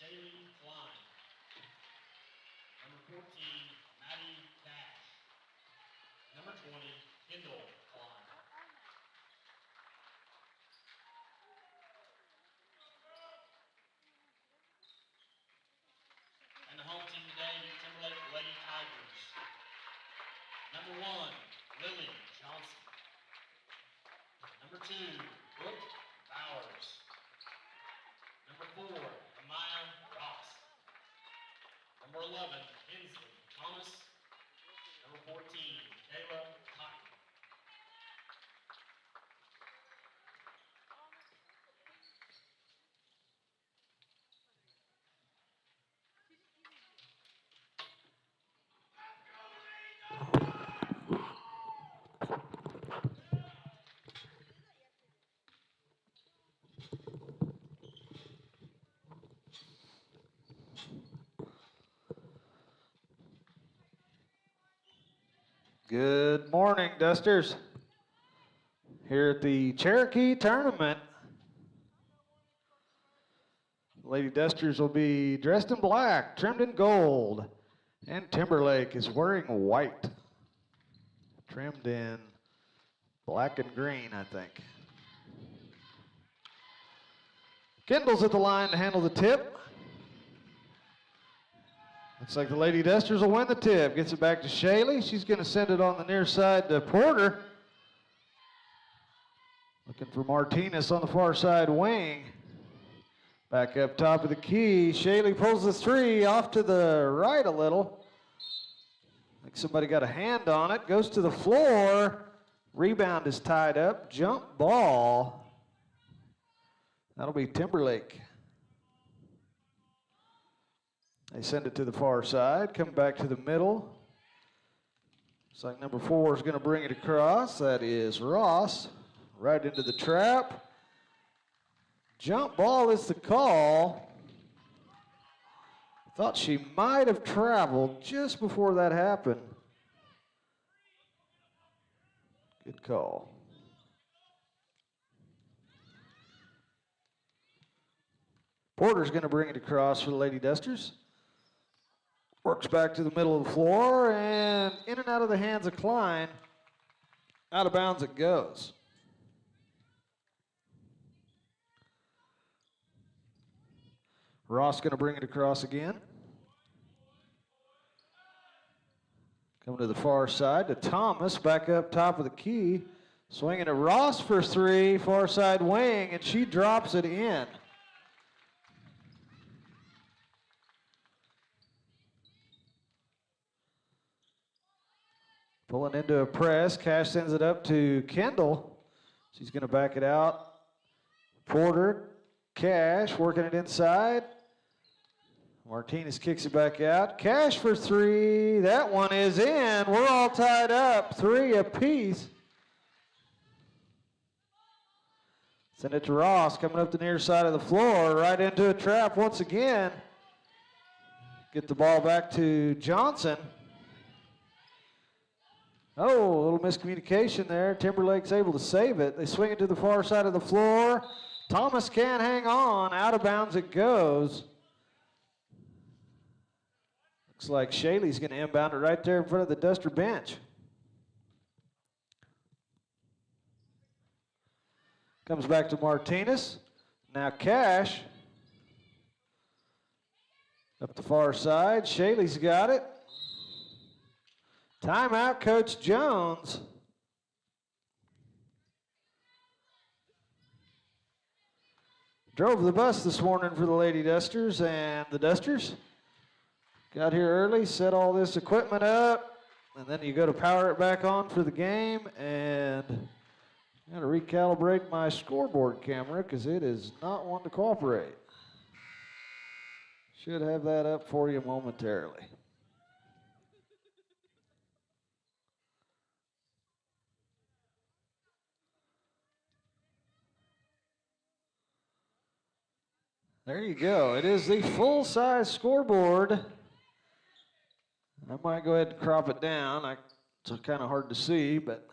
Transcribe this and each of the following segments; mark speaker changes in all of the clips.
Speaker 1: And the home team today, the Timberlake Lady Tigers. Number 1, Lily Johnson. Number 2, Brooke Bowers. Number 4, Amaya Ross. Number 11, Hensley Thomas. Number 14, Kayla Cotton.
Speaker 2: Good morning, Dusters. Here at the Cherokee tournament, Lady Dusters will be dressed in black, trimmed in gold, and Timberlake is wearing white, trimmed in black and green, I think. Kendall's at the line to handle the tip. Looks like the Lady Dusters will win the tip. Gets it back to Shaylee. She's going to send it on the near side to Porter. Looking for Martinez on the far side wing. Back up top of the key. Shaylee pulls the 3 off to the right a little. Like somebody got a hand on it. Goes to the floor. Rebound is tied up. Jump ball. That'll be Timberlake. They send it to the far side, come back to the middle. Looks like number 4 is going to bring it across. That is Ross, right into the trap. Jump ball is the call. Thought she might have traveled just before that happened. Good call. Porter's going to bring it across for the Lady Dusters. Works back to the middle of the floor, and in and out of the hands of Klein. Out of bounds it goes. Ross going to bring it across again. Coming to the far side to Thomas, back up top of the key. Swinging at Ross for 3, far side wing, and she drops it in. Pulling into a press. Cash sends it up to Kendall. She's going to back it out. Porter, Cash working it inside. Martinez kicks it back out. Cash for 3. That one is in. We're all tied up. 3 apiece. Send it to Ross, coming up the near side of the floor, right into a trap once again. Get the ball back to Johnson. Oh, a little miscommunication there. Timberlake's able to save it. They swing it to the far side of the floor. Thomas can't hang on. Out of bounds it goes. Looks like Shaylee's going to inbound it right there in front of the Duster bench. Comes back to Martinez. Now Cash. Up the far side. Shaylee's got it. Timeout, Coach Jones. Drove the bus this morning for the Lady Dusters, and the Dusters got here early, set all this equipment up, and then you go to power it back on for the game, and I got to recalibrate my scoreboard camera because it is not wanting to cooperate. Should have that up for you momentarily. There you go. It is the full-size scoreboard. I might go ahead and crop it down. It's kind of hard to see, but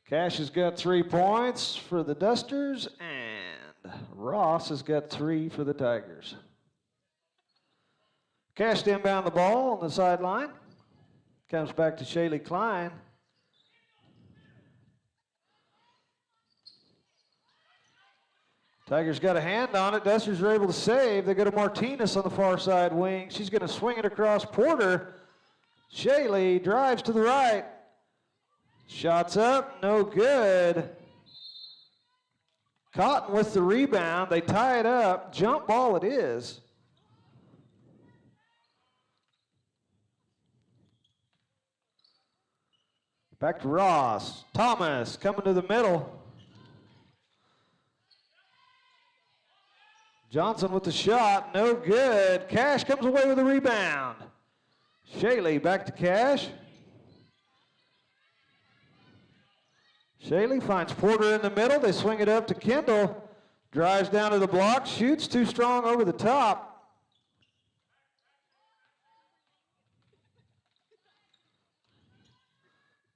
Speaker 2: Cash has got 3 points for the Dusters, and Ross has got 3 for the Tigers. Cash to inbound the ball on the sideline. Comes back to Shaylee Klein. Tigers got a hand on it. Dusters are able to save. They go to Martinez on the far side wing. She's going to swing it across Porter. Shaylee drives to the right. Shots up, no good. Cotton with the rebound. They tie it up. Jump ball it is. Back to Ross. Thomas coming to the middle. Johnson with the shot, no good. Cash comes away with a rebound. Shaylee back to Cash. Shaylee finds Porter in the middle. They swing it up to Kendall. Drives down to the block, shoots too strong over the top.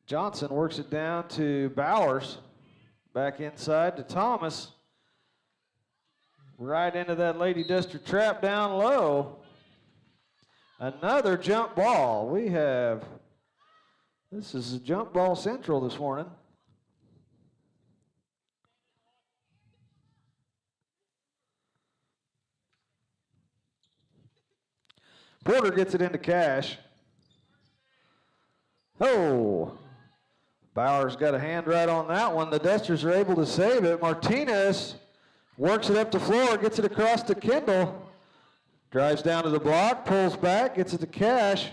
Speaker 2: Johnson works it down to Bowers. Back inside to Thomas. Right into that Lady Duster trap down low. Another jump ball. This is a jump ball central this morning. Porter gets it into Cash. Oh, Bowers got a hand right on that one. The Dusters are able to save it. Martinez works it up the floor, gets it across to Kendall. Drives down to the block, pulls back, gets it to Cash.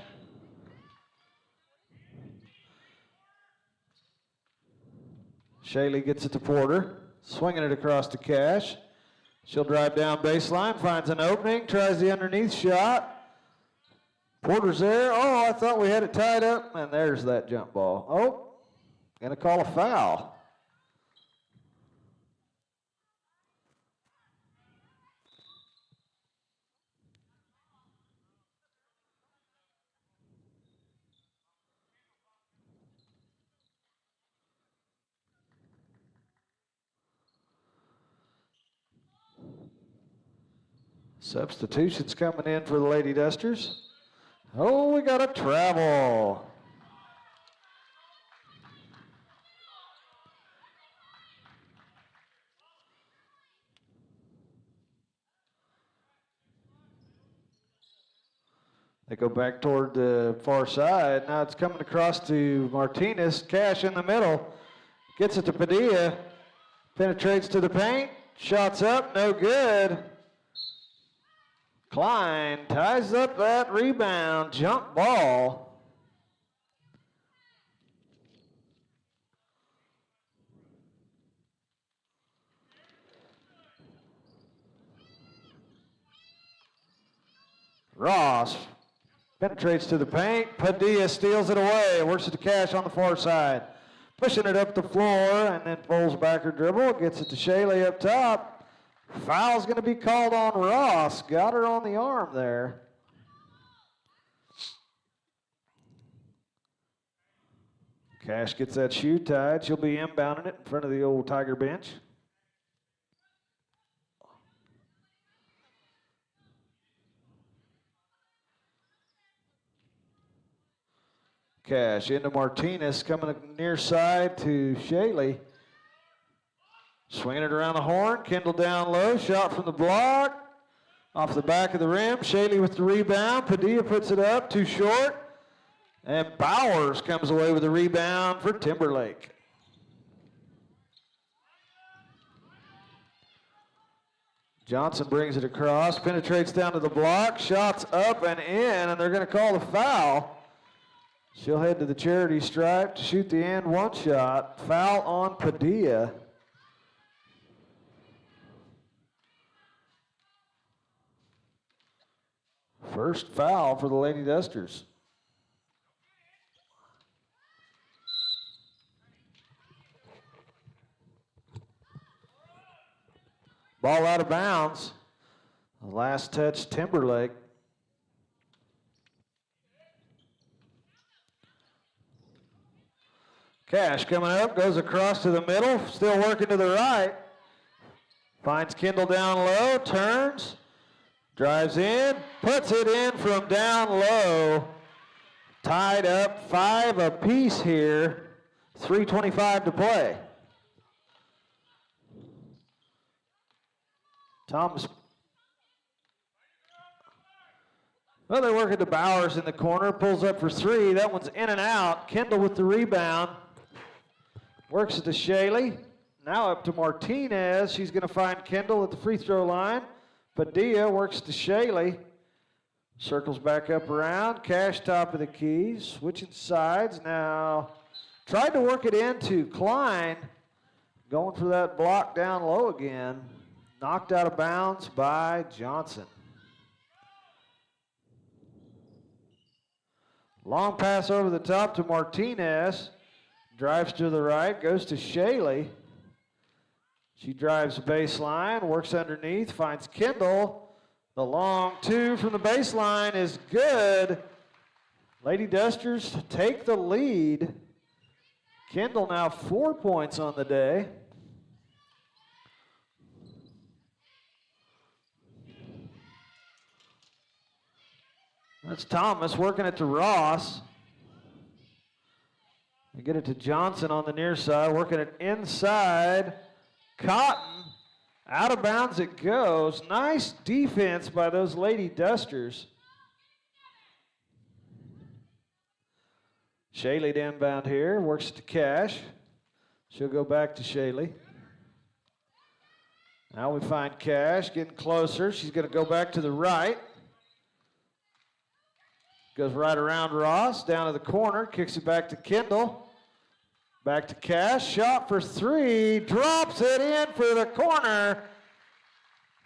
Speaker 2: Shaylee gets it to Porter, swinging it across to Cash. She'll drive down baseline, finds an opening, tries the underneath shot. Porter's there. Oh, I thought we had it tied up, and there's that jump ball. Oh, gonna call a foul. Substitutions coming in for the Lady Dusters. Oh, we got a travel. They go back toward the far side. Now it's coming across to Martinez. Cash in the middle. Gets it to Padilla. Penetrates to the paint. Shots up, no good. Klein ties up that rebound. Jump ball. Ross penetrates to the paint. Padilla steals it away. Works it to Cash on the far side. Pushing it up the floor and then pulls back her dribble. Gets it to Shaylee up top. Foul's going to be called on Ross. Got her on the arm there. Cash gets that shoe tied. She'll be inbounding it in front of the old Tiger bench. Cash into Martinez, coming near side to Shaylee. Swinging it around the horn. Kendall down low. Shot from the block. Off the back of the rim. Shaylee with the rebound. Padilla puts it up. Too short. And Bowers comes away with the rebound for Timberlake. Johnson brings it across. Penetrates down to the block. Shots up and in. And they're going to call the foul. She'll head to the Cherokee stripe to shoot the and one shot. Foul on Padilla. First foul for the Lady Dusters. Ball out of bounds. The last touch, Timberlake. Cash coming up, goes across to the middle, still working to the right. Finds Kendall down low, turns. Drives in, puts it in from down low. Tied up 5 apiece here. 3:25 to play. Thomas. Well, they work it to Bowers in the corner. Pulls up for 3. That one's in and out. Kendall with the rebound. Works it to Shaley. Now up to Martinez. She's going to find Kendall at the free throw line. Padilla works to Shaley. Circles back up around. Cash top of the key. Switching sides now. Tried to work it into Klein. Going for that block down low again. Knocked out of bounds by Johnson. Long pass over the top to Martinez. Drives to the right. Goes to Shaley. She drives the baseline. Works underneath. Finds Kendall. The long 2 from the baseline is good. Lady Dusters take the lead. Kendall now 4 points on the day. That's Thomas working it to Ross. We get it to Johnson on the near side, working it inside. Cotton, out of bounds it goes. Nice defense by those Lady Dusters. Shaley to inbound here, works it to Cash. She'll go back to Shaley. Now we find Cash getting closer. She's going to go back to the right. Goes right around Ross, down to the corner, kicks it back to Kendall. Back to Cash, shot for 3, drops it in for the corner.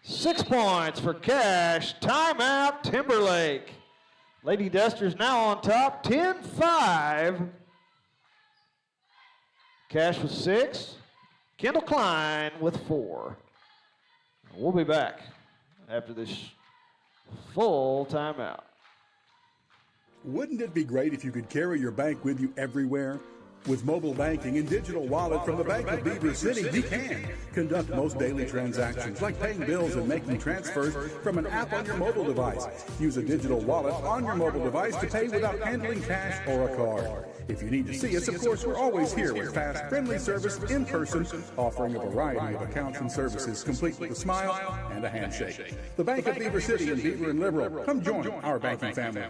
Speaker 2: 6 points for Cash, timeout Timberlake. Lady Dusters now on top, 10-5. Cash with 6, Kendall Klein with 4. We'll be back after this full timeout.
Speaker 3: Wouldn't it be great if you could carry your bank with you everywhere? With mobile banking and digital wallet from the Bank of Beaver City, you can conduct most daily transactions like paying bills and making transfers from an app on your mobile device. Use a digital wallet on your mobile device to pay without handling cash or a card. If you need to see us, of course, we're always here with fast, friendly service in person, offering a variety of accounts and services, complete with a smile and a handshake. The Bank of Beaver City in Beaver and Liberal. Come join our banking family.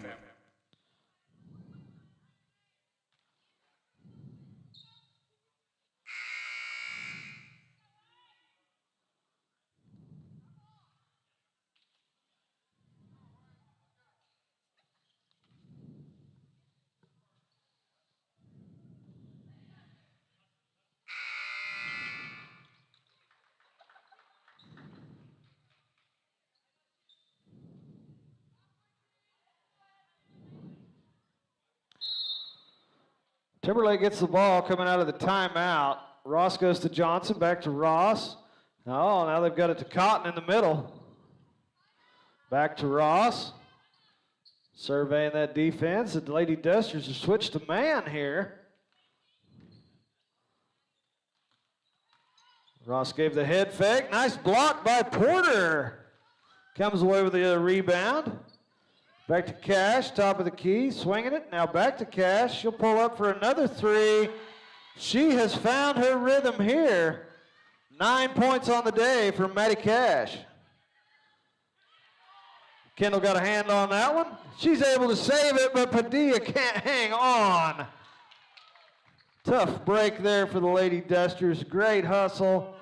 Speaker 2: Timberlake gets the ball coming out of the timeout. Ross goes to Johnson, back to Ross. Oh, now they've got it to Cotton in the middle. Back to Ross. Surveying that defense. The Lady Dusters have switched to man here. Ross gave the head fake. Nice block by Porter. Comes away with the rebound. Back to Cash, top of the key, swinging it. Now back to Cash. She'll pull up for another 3. She has found her rhythm here. 9 points on the day from Maddie Cash. Kendall got a hand on that one. She's able to save it, but Padilla can't hang on. Tough break there for the Lady Dusters. Great hustle.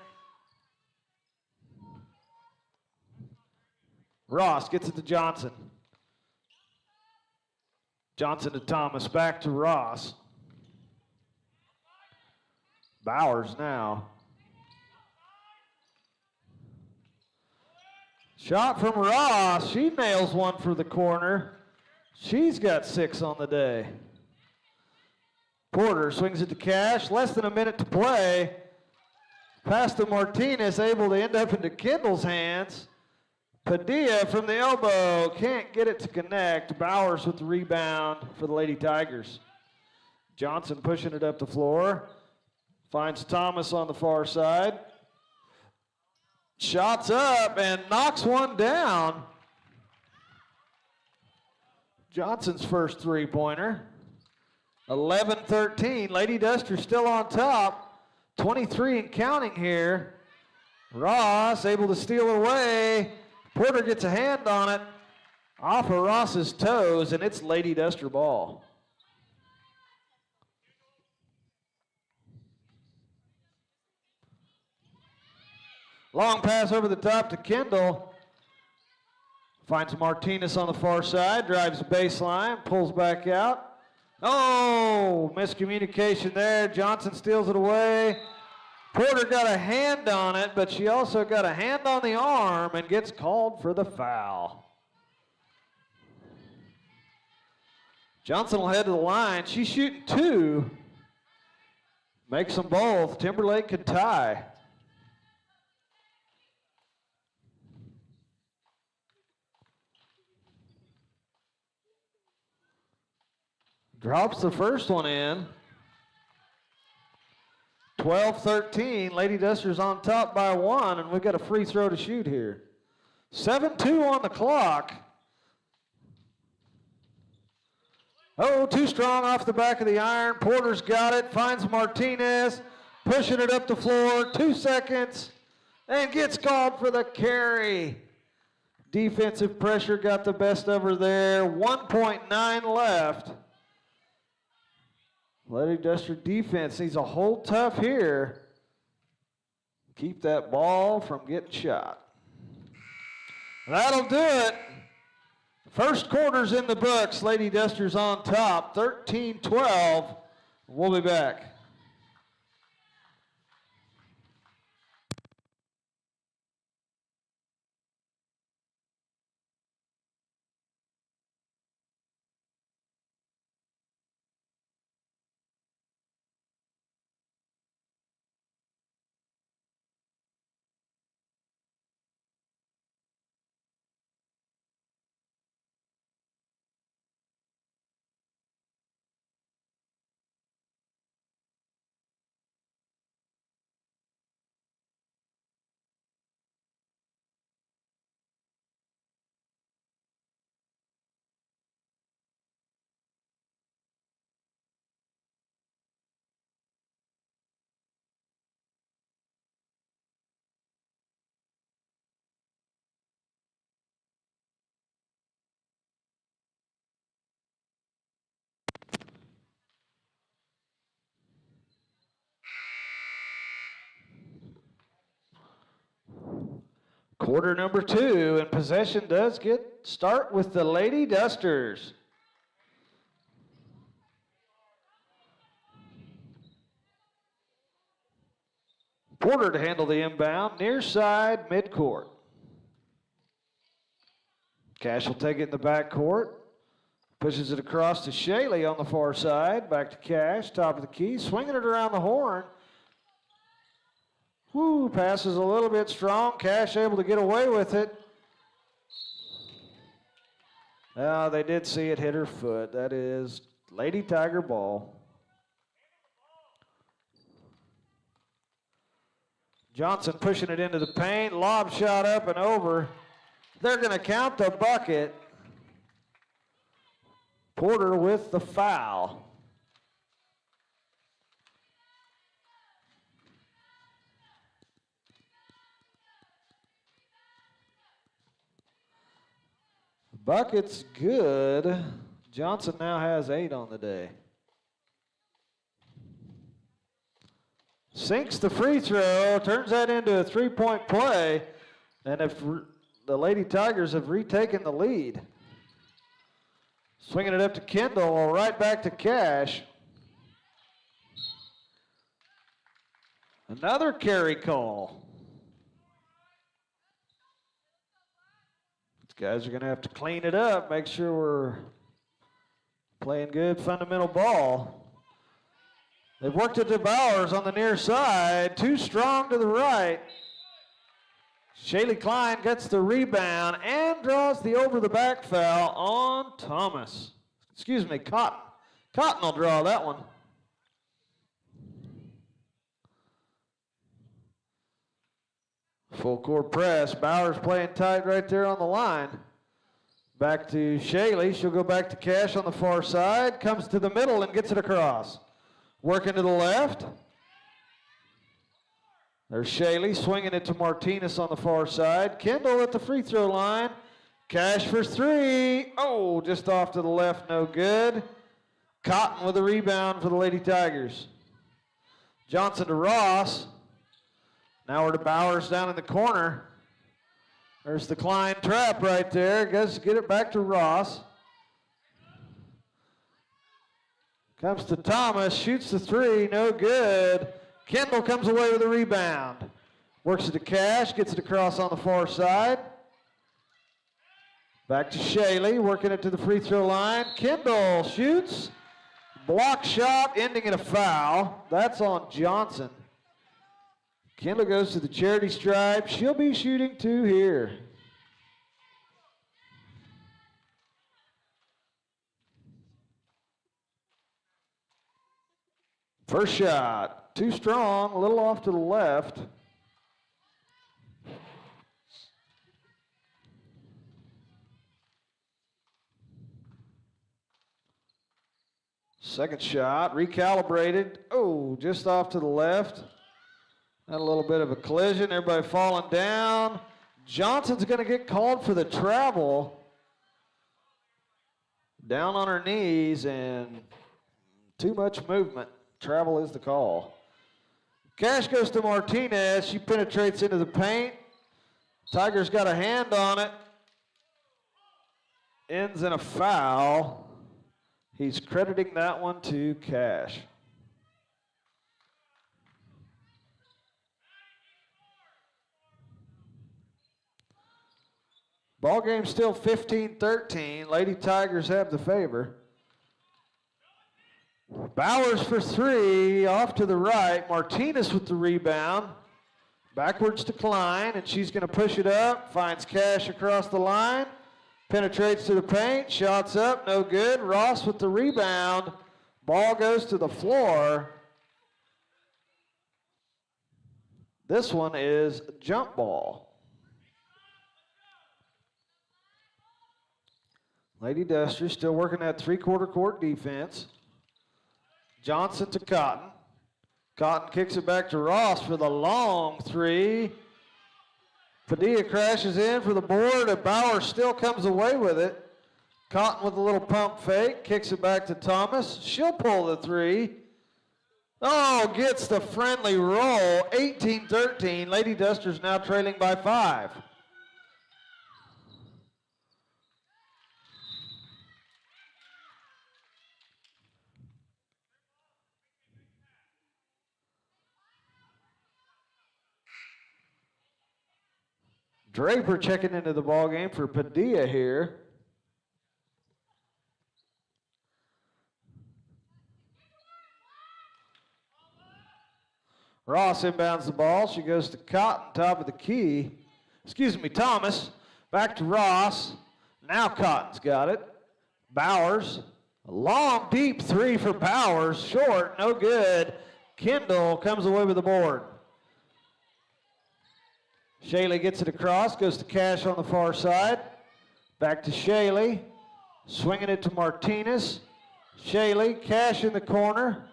Speaker 2: Ross gets it to Johnson. Johnson to Thomas, back to Ross. Bowers now. Shot from Ross. She nails one for the corner. She's got 6 on the day. Porter swings it to Cash. Less than a minute to play. Pass to Martinez, able to end up into Kendall's hands. Padilla from the elbow, can't get it to connect. Bowers with the rebound for the Lady Tigers. Johnson pushing it up the floor. Finds Thomas on the far side. Shots up and knocks one down. Johnson's first three-pointer. 11-13. Lady Duster still on top. 23 and counting here. Ross able to steal away. Porter gets a hand on it. Off of Ross's toes, and it's Lady Duster ball. Long pass over the top to Kendall. Finds Martinez on the far side, drives the baseline, pulls back out. Oh, miscommunication there. Johnson steals it away. Porter got a hand on it, but she also got a hand on the arm and gets called for the foul. Johnson will head to the line. She's shooting two. Makes them both. Timberlake could tie. Drops the first one in. 12-13. Lady Duster's on top by one, and we've got a free throw to shoot here. 7-2 on the clock. Oh, too strong off the back of the iron. Porter's got it, finds Martinez, pushing it up the floor, 2 seconds, and gets called for the carry. Defensive pressure got the best of her there. 1.9 left. Lady Duster defense needs to hold tough here. Keep that ball from getting shot. That'll do it. First quarter's in the books. Lady Duster's on top, 13-12. We'll be back. Quarter number 2, and possession does start with the Lady Dusters. Porter to handle the inbound, near side, midcourt. Cash will take it in the backcourt. Pushes it across to Shaley on the far side. Back to Cash, top of the key, swinging it around the horn. Woo, passes a little bit strong. Cash able to get away with it. Now they did see it hit her foot. That is Lady Tiger ball. Johnson pushing it into the paint. Lob shot up and over. They're going to count the bucket. Porter with the foul. Bucket's good. Johnson now has 8 on the day. Sinks the free throw, turns that into a 3-point play, and if the Lady Tigers have retaken the lead. Swinging it up to Kendall, right back to Cash. Another carry call. Guys are going to have to clean it up, make sure we're playing good fundamental ball. They've worked it to Bowers on the near side, too strong to the right. Shaylee Klein gets the rebound and draws the over-the-back foul on Thomas. Excuse me, Cotton. Cotton will draw that one. Full court press. Bowers playing tight right there on the line. Back to Shaley. She'll go back to Cash on the far side. Comes to the middle and gets it across. Working to the left. There's Shaley swinging it to Martinez on the far side. Kendall at the free throw line. Cash for three. Oh, just off to the left, no good. Cotton with a rebound for the Lady Tigers. Johnson to Ross. Now we're to Bowers down in the corner. There's the Klein trap right there. Guess get it back to Ross. Comes to Thomas, shoots the three, no good. Kendall comes away with a rebound. Works it to Cash, gets it across on the far side. Back to Shaley, working it to the free throw line. Kendall shoots. Block shot, ending in a foul. That's on Johnson. Kendall goes to the charity stripe. She'll be shooting two here. First shot, too strong, a little off to the left. Second shot, recalibrated. Oh, just off to the left. Had a little bit of a collision, everybody falling down. Johnson's going to get called for the travel. Down on her knees and too much movement. Travel is the call. Cash goes to Martinez. She penetrates into the paint. Tigers got a hand on it. Ends in a foul. He's crediting that one to Cash. Ball game still 15-13. Lady Tigers have the favor. Bowers for three, off to the right. Martinez with the rebound. Backwards to Klein, and she's going to push it up. Finds Cash across the line. Penetrates to the paint. Shots up, no good. Ross with the rebound. Ball goes to the floor. This one is a jump ball. Lady Dusters still working that three-quarter court defense. Johnson to Cotton. Cotton kicks it back to Ross for the long three. Padilla crashes in for the board, and Bauer still comes away with it. Cotton with a little pump fake, kicks it back to Thomas. She'll pull the three. Oh, gets the friendly roll. 18-13. Lady Dusters now trailing by 5. Draper checking into the ball game for Padilla here. Ross inbounds the ball. She goes to Cotton, top of the key. Thomas. Back to Ross. Now Cotton's got it. Bowers. A long, deep three for Bowers. Short, no good. Kendall comes away with the board. Shaley gets it across, goes to Cash on the far side. Back to Shaley, swinging it to Martinez. Shaley, Cash in the corner.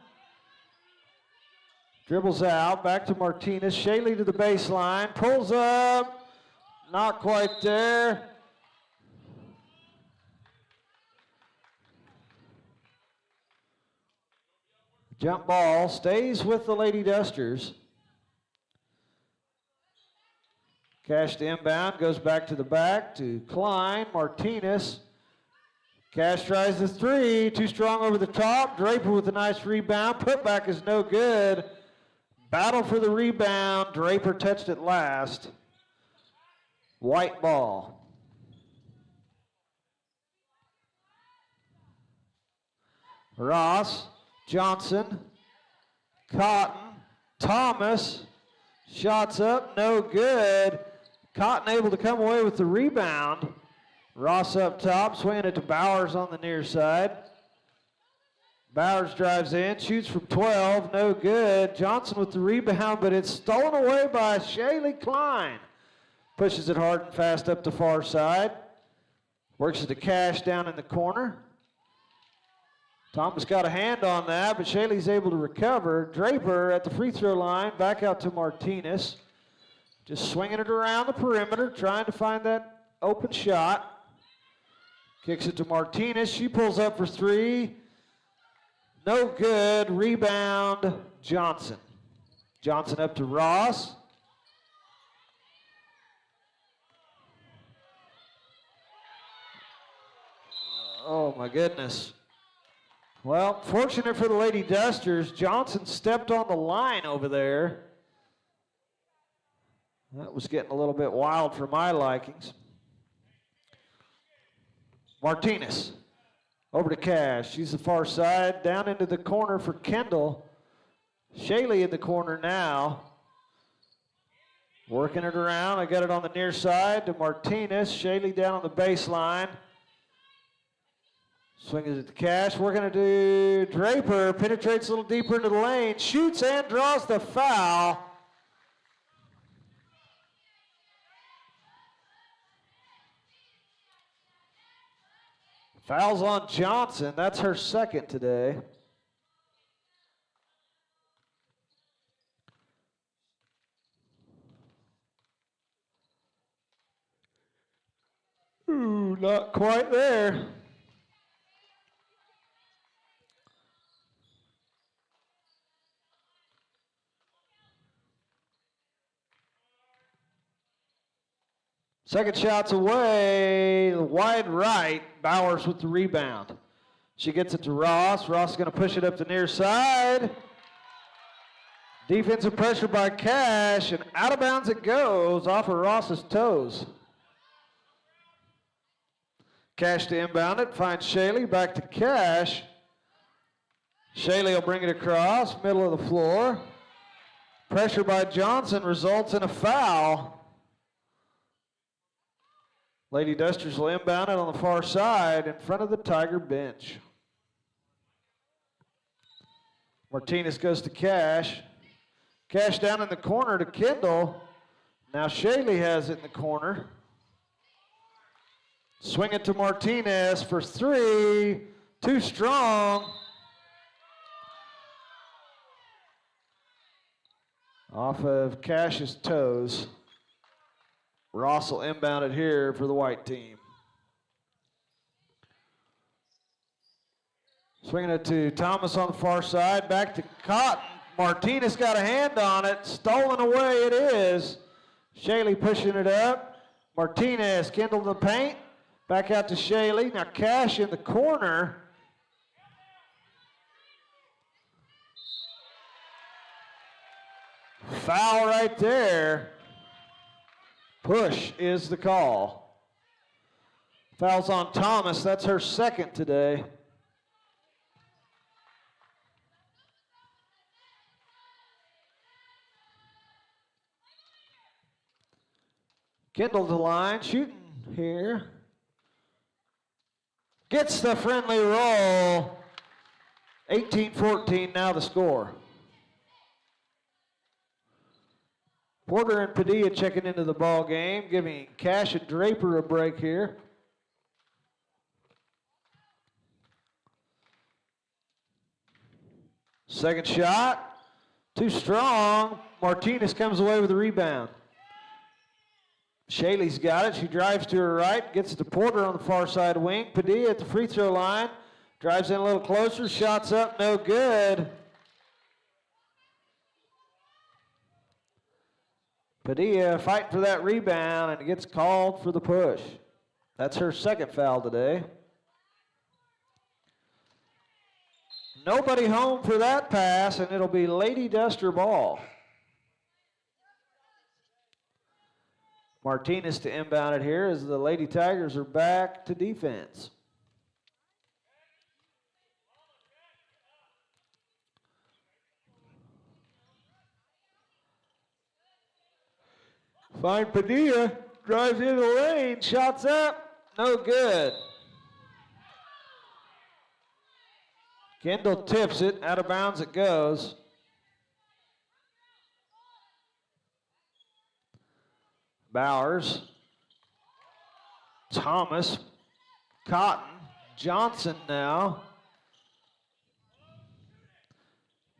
Speaker 2: Dribbles out, back to Martinez. Shaley to the baseline, pulls up, not quite there. Jump ball stays with the Lady Dusters. Cash to inbound, goes back to the back to Klein, Martinez. Cash tries the three, too strong over the top. Draper with a nice rebound. Putback is no good. Battle for the rebound. Draper touched it last. White ball. Ross, Johnson, Cotton, Thomas. Shots up, no good. Cotton able to come away with the rebound. Ross up top, swinging it to Bowers on the near side. Bowers drives in, shoots from 12, no good. Johnson with the rebound, but it's stolen away by Shaley Klein. Pushes it hard and fast up the far side. Works it to Cash down in the corner. Thomas got a hand on that, but Shaley's able to recover. Draper at the free throw line, back out to Martinez. Just swinging it around the perimeter, trying to find that open shot. Kicks it to Martinez. She pulls up for three. No good. Rebound, Johnson. Johnson up to Ross. Oh, my goodness. Well, fortunate for the Lady Dusters, Johnson stepped on the line over there. That was getting a little bit wild for my likings. Martinez over to Cash. She's the far side, down into the corner for Kendall. Shaley in the corner now. Working it around. I got it on the near side to Martinez. Shaley down on the baseline. Swings it to Cash. Working it to Draper. Penetrates a little deeper into the lane. Shoots and draws the foul. Foul's on Johnson. That's her second today. Ooh, not quite there. Second shot's away, wide right. Bowers with the rebound. She gets it to Ross. Ross is going to push it up the near side. Defensive pressure by Cash, and out of bounds it goes off of Ross's toes. Cash to inbound it, finds Shaley, back to Cash. Shaley will bring it across, middle of the floor. Pressure by Johnson results in a foul. Lady Dusters will inbound it on the far side in front of the Tiger bench. Martinez goes to Cash. Cash down in the corner to Kendall. Now Shaley has it in the corner. Swing it to Martinez for three. Too strong. Off of Cash's toes. Ross will inbound it here for the white team. Swinging it to Thomas on the far side. Back to Cotton. Martinez got a hand on it. Stolen away it is. Shaley pushing it up. Martinez, Kendall in the paint. Back out to Shaley. Now Cash in the corner. Foul right there. Push is the call. Foul's on Thomas. That's her second today. Kendall to line, shooting here. Gets the friendly roll. 18-14 now the score. Porter and Padilla checking into the ball game, giving Cash and Draper a break here. Second shot, too strong. Martinez comes away with the rebound. Shaley's got it. She drives to her right, gets it to Porter on the far side wing. Padilla at the free throw line, drives in a little closer, shots up, no good. Padilla fighting for that rebound, and it gets called for the push. That's her second foul today. Nobody home for that pass, and it'll be Lady Duster ball. Martinez to inbound it here as the Lady Tigers are back to defense. Find Padilla, drives into the lane, shots up, no good. Kendall tips it, out of bounds it goes. Bowers, Thomas Cotton. Johnson now.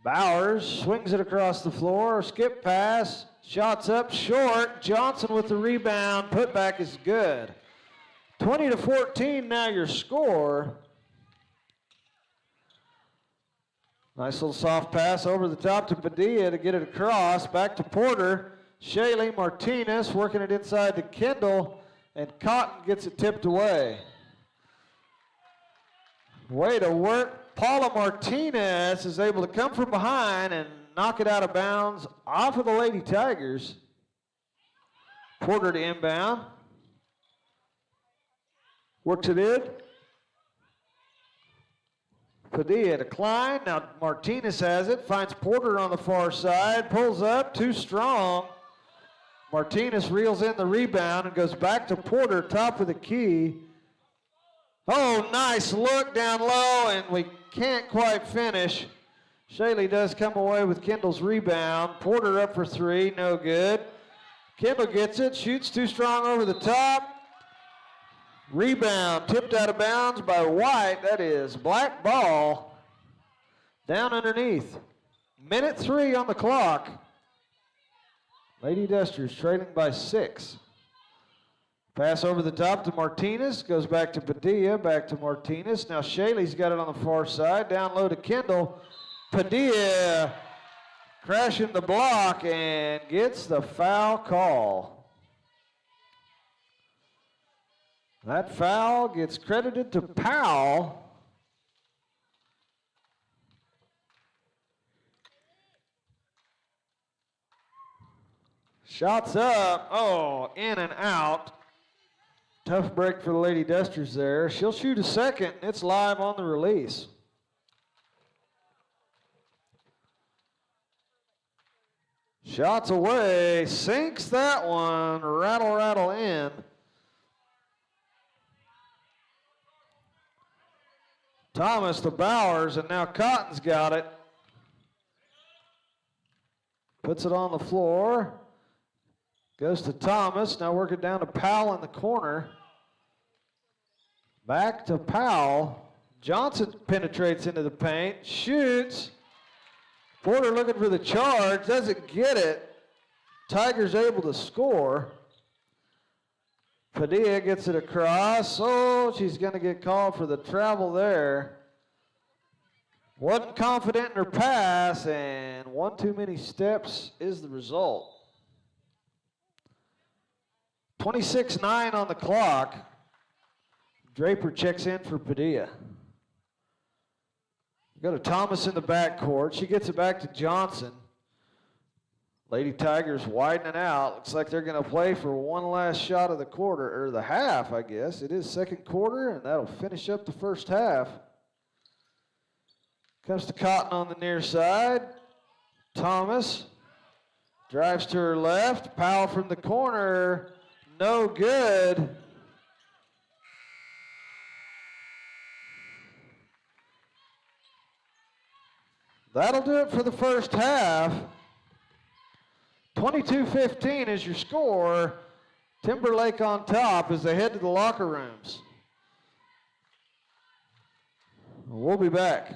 Speaker 2: Bowers swings it across the floor. Skip pass. Shots up short. Johnson with the rebound. Putback is good. 20-14 now your score. Nice little soft pass over the top to Padilla to get it across. Back to Porter. Shaley, Martinez working it inside to Kendall. And Cotton gets it tipped away. Way to work. Paula Martinez is able to come from behind and knock it out of bounds off of the Lady Tigers. Porter to inbound. Works it in. Padilla to Klein. Now Martinez has it. Finds Porter on the far side. Pulls up. Too strong. Martinez reels in the rebound and goes back to Porter, top of the key. Oh, nice look down low, and we can't quite finish. Shaley does come away with Kendall's rebound. Porter up for three, no good. Kendall gets it, shoots too strong over the top. Rebound tipped out of bounds by White. That is black ball down underneath. Minute 3 on the clock. Lady Dusters trailing by 6. Pass over the top to Martinez. Goes back to Padilla. Back to Martinez. Now Shaley's got it on the far side. Down low to Kendall. Padilla crashing the block and gets the foul call. That foul gets credited to Powell. Shots up. Oh, in and out. Tough break for the Lady Dusters there. She'll shoot a second. It's live on the release. Shots away. Sinks that one. Rattle, rattle in. Thomas to Bowers, and now Cotton's got it. Puts it on the floor. Goes to Thomas. Now work it down to Powell in the corner. Back to Powell. Johnson penetrates into the paint. Shoots. Porter looking for the charge. Doesn't get it. Tigers able to score. Padilla gets it across. Oh, she's going to get called for the travel there. Wasn't confident in her pass, and one too many steps is the result. 26-9 on the clock. Draper checks in for Padilla. Go to Thomas in the backcourt. She gets it back to Johnson. Lady Tigers widening out. Looks like they're going to play for one last shot of the quarter, or the half, I guess. It is second quarter, and that'll finish up the first half. Comes to Cotton on the near side. Thomas drives to her left. Powell from the corner. No good. That'll do it for the first half. 22-15 is your score. Timberlake on top as they head to the locker rooms. We'll be back.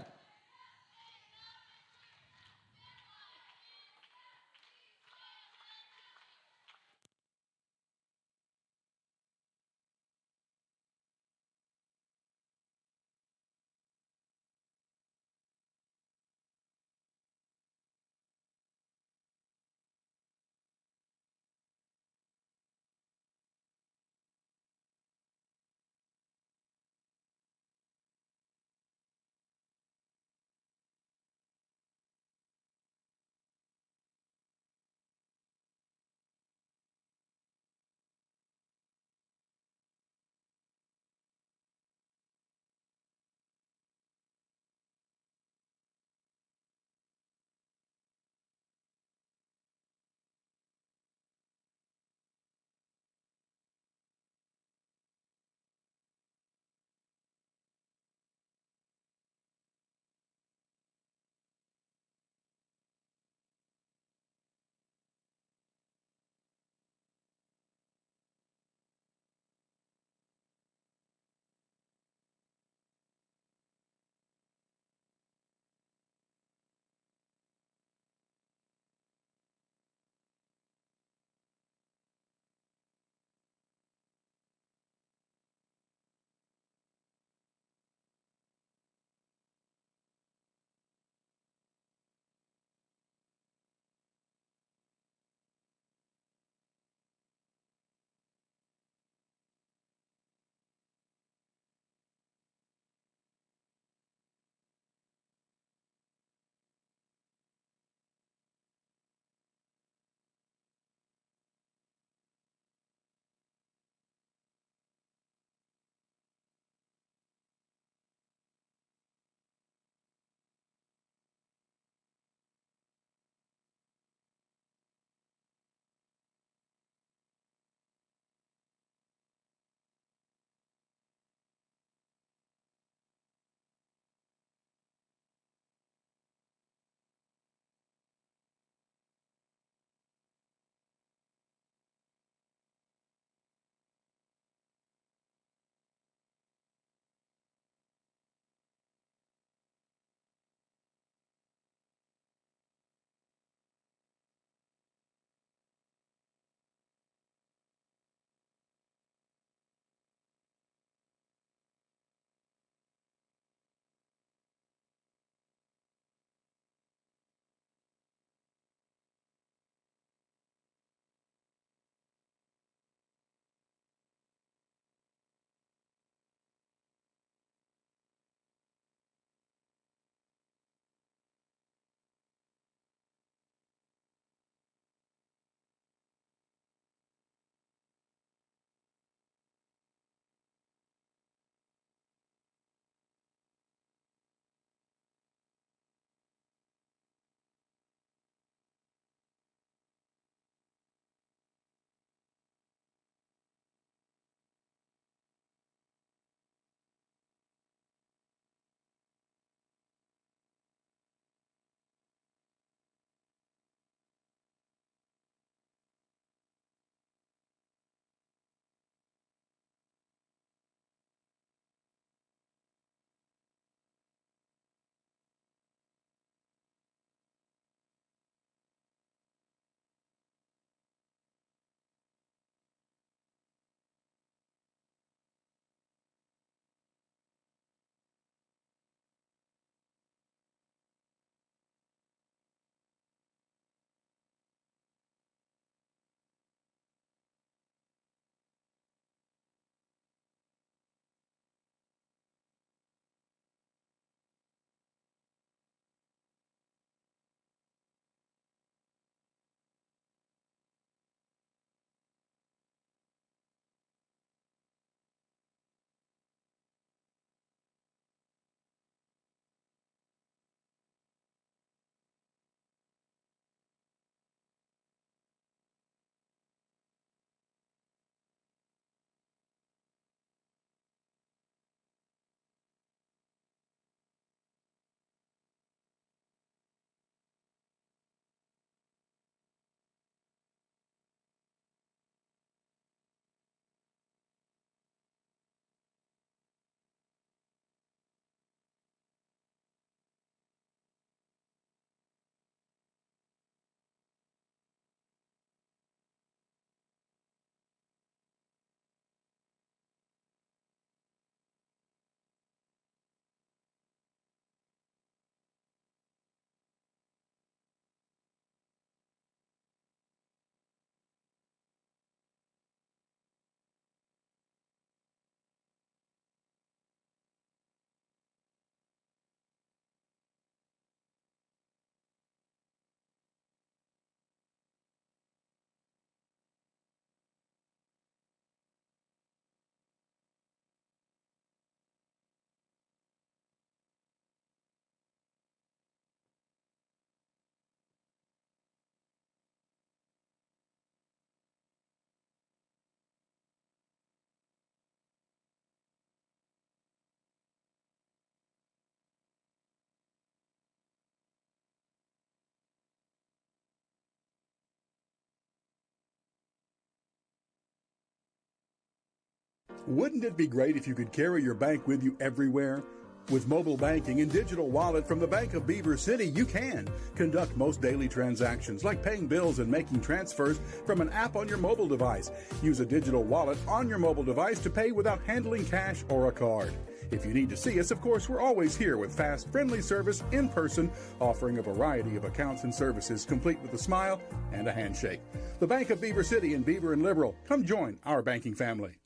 Speaker 3: Wouldn't it be great if you could carry your bank with you everywhere? With mobile banking and digital wallet from the Bank of Beaver City, you can conduct most daily transactions like paying bills and making transfers from an app on your mobile device. Use a digital wallet on your mobile device to pay without handling cash or a card. If you need to see us, of course, we're always here with fast, friendly service in person, offering a variety of accounts and services, complete with a smile and a handshake. The Bank of Beaver City in Beaver and Liberal. Come join our banking family.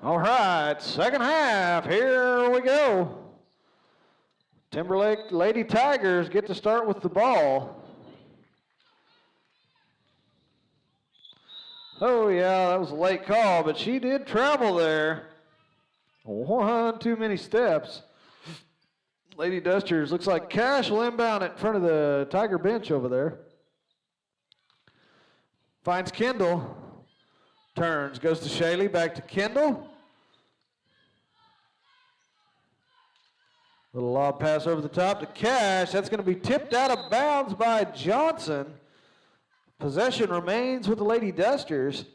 Speaker 2: All right, second half, here we go. Timberlake Lady Tigers get to start with the ball. Oh yeah, that was a late call, but she did travel there. One too many steps. Lady Dusters, looks like Cash will inbound in front of the Tiger bench over there. Finds Kendall. Turns, goes to Shaley, back to Kendall. Little lob pass over the top to Cash. That's going to be tipped out of bounds by Johnson. Possession remains with the Lady Dusters.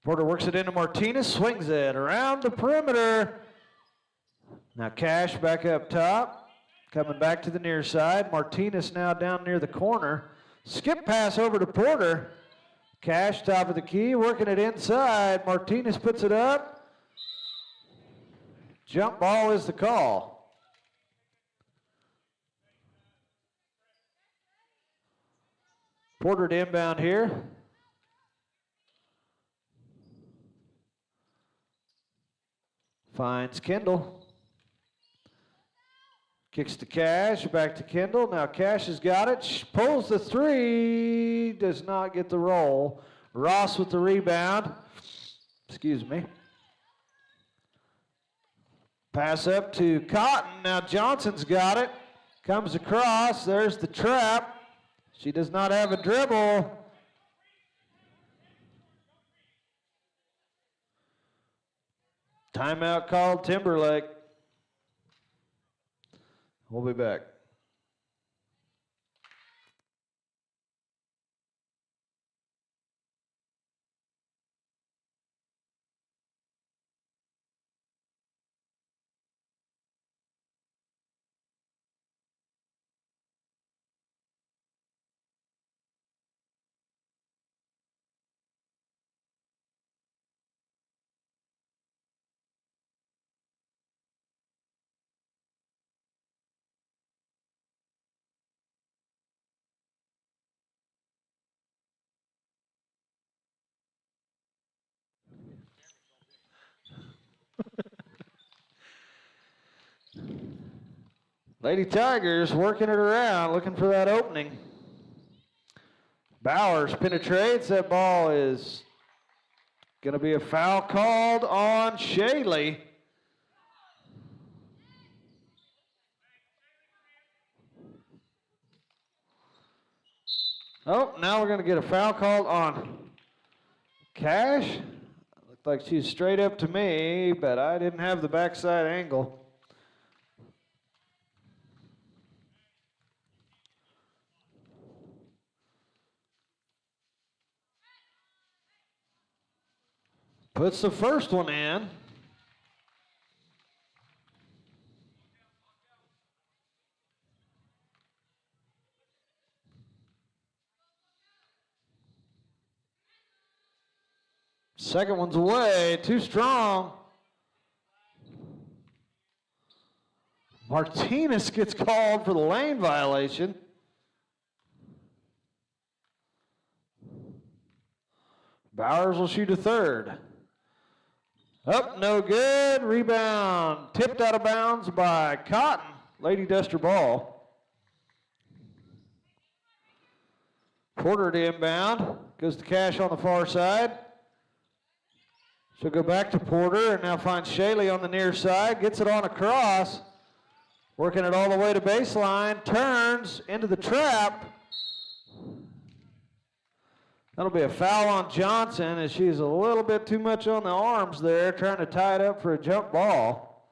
Speaker 2: Porter works it into Martinez, swings it around the perimeter. Now Cash back up top, coming back to the near side. Martinez now down near the corner. Skip pass over to Porter. Cash top of the key, working it inside. Martinez puts it up. Jump ball is the call. Porter to inbound here. Finds Kendall. Kicks to Cash, back to Kendall. Now Cash has got it. Pulls the three. Does not get the roll. Ross with the rebound. Excuse me. Pass up to Cotton. Now Johnson's got it. Comes across. There's the trap. She does not have a dribble. Timeout called Timberlake. We'll be back. Lady Tigers working it around, looking for that opening. Bowers penetrates. That ball is going to be a foul called on Shaley. Oh, now we're going to get a foul called on Cash. Looked like she's straight up to me, but I didn't have the backside angle. Puts the first one in. Second one's away, too strong. Martinez gets called for the lane violation. Bowers will shoot a third. Up, no good. Rebound tipped out of bounds by Cotton. Lady Duster ball. Porter to inbound. Goes to Cash on the far side. She'll go back to Porter and now finds Shaley on the near side. Gets it on across. Working it all the way to baseline. Turns into the trap. That'll be a foul on Johnson as she's a little bit too much on the arms there, trying to tie it up for a jump ball.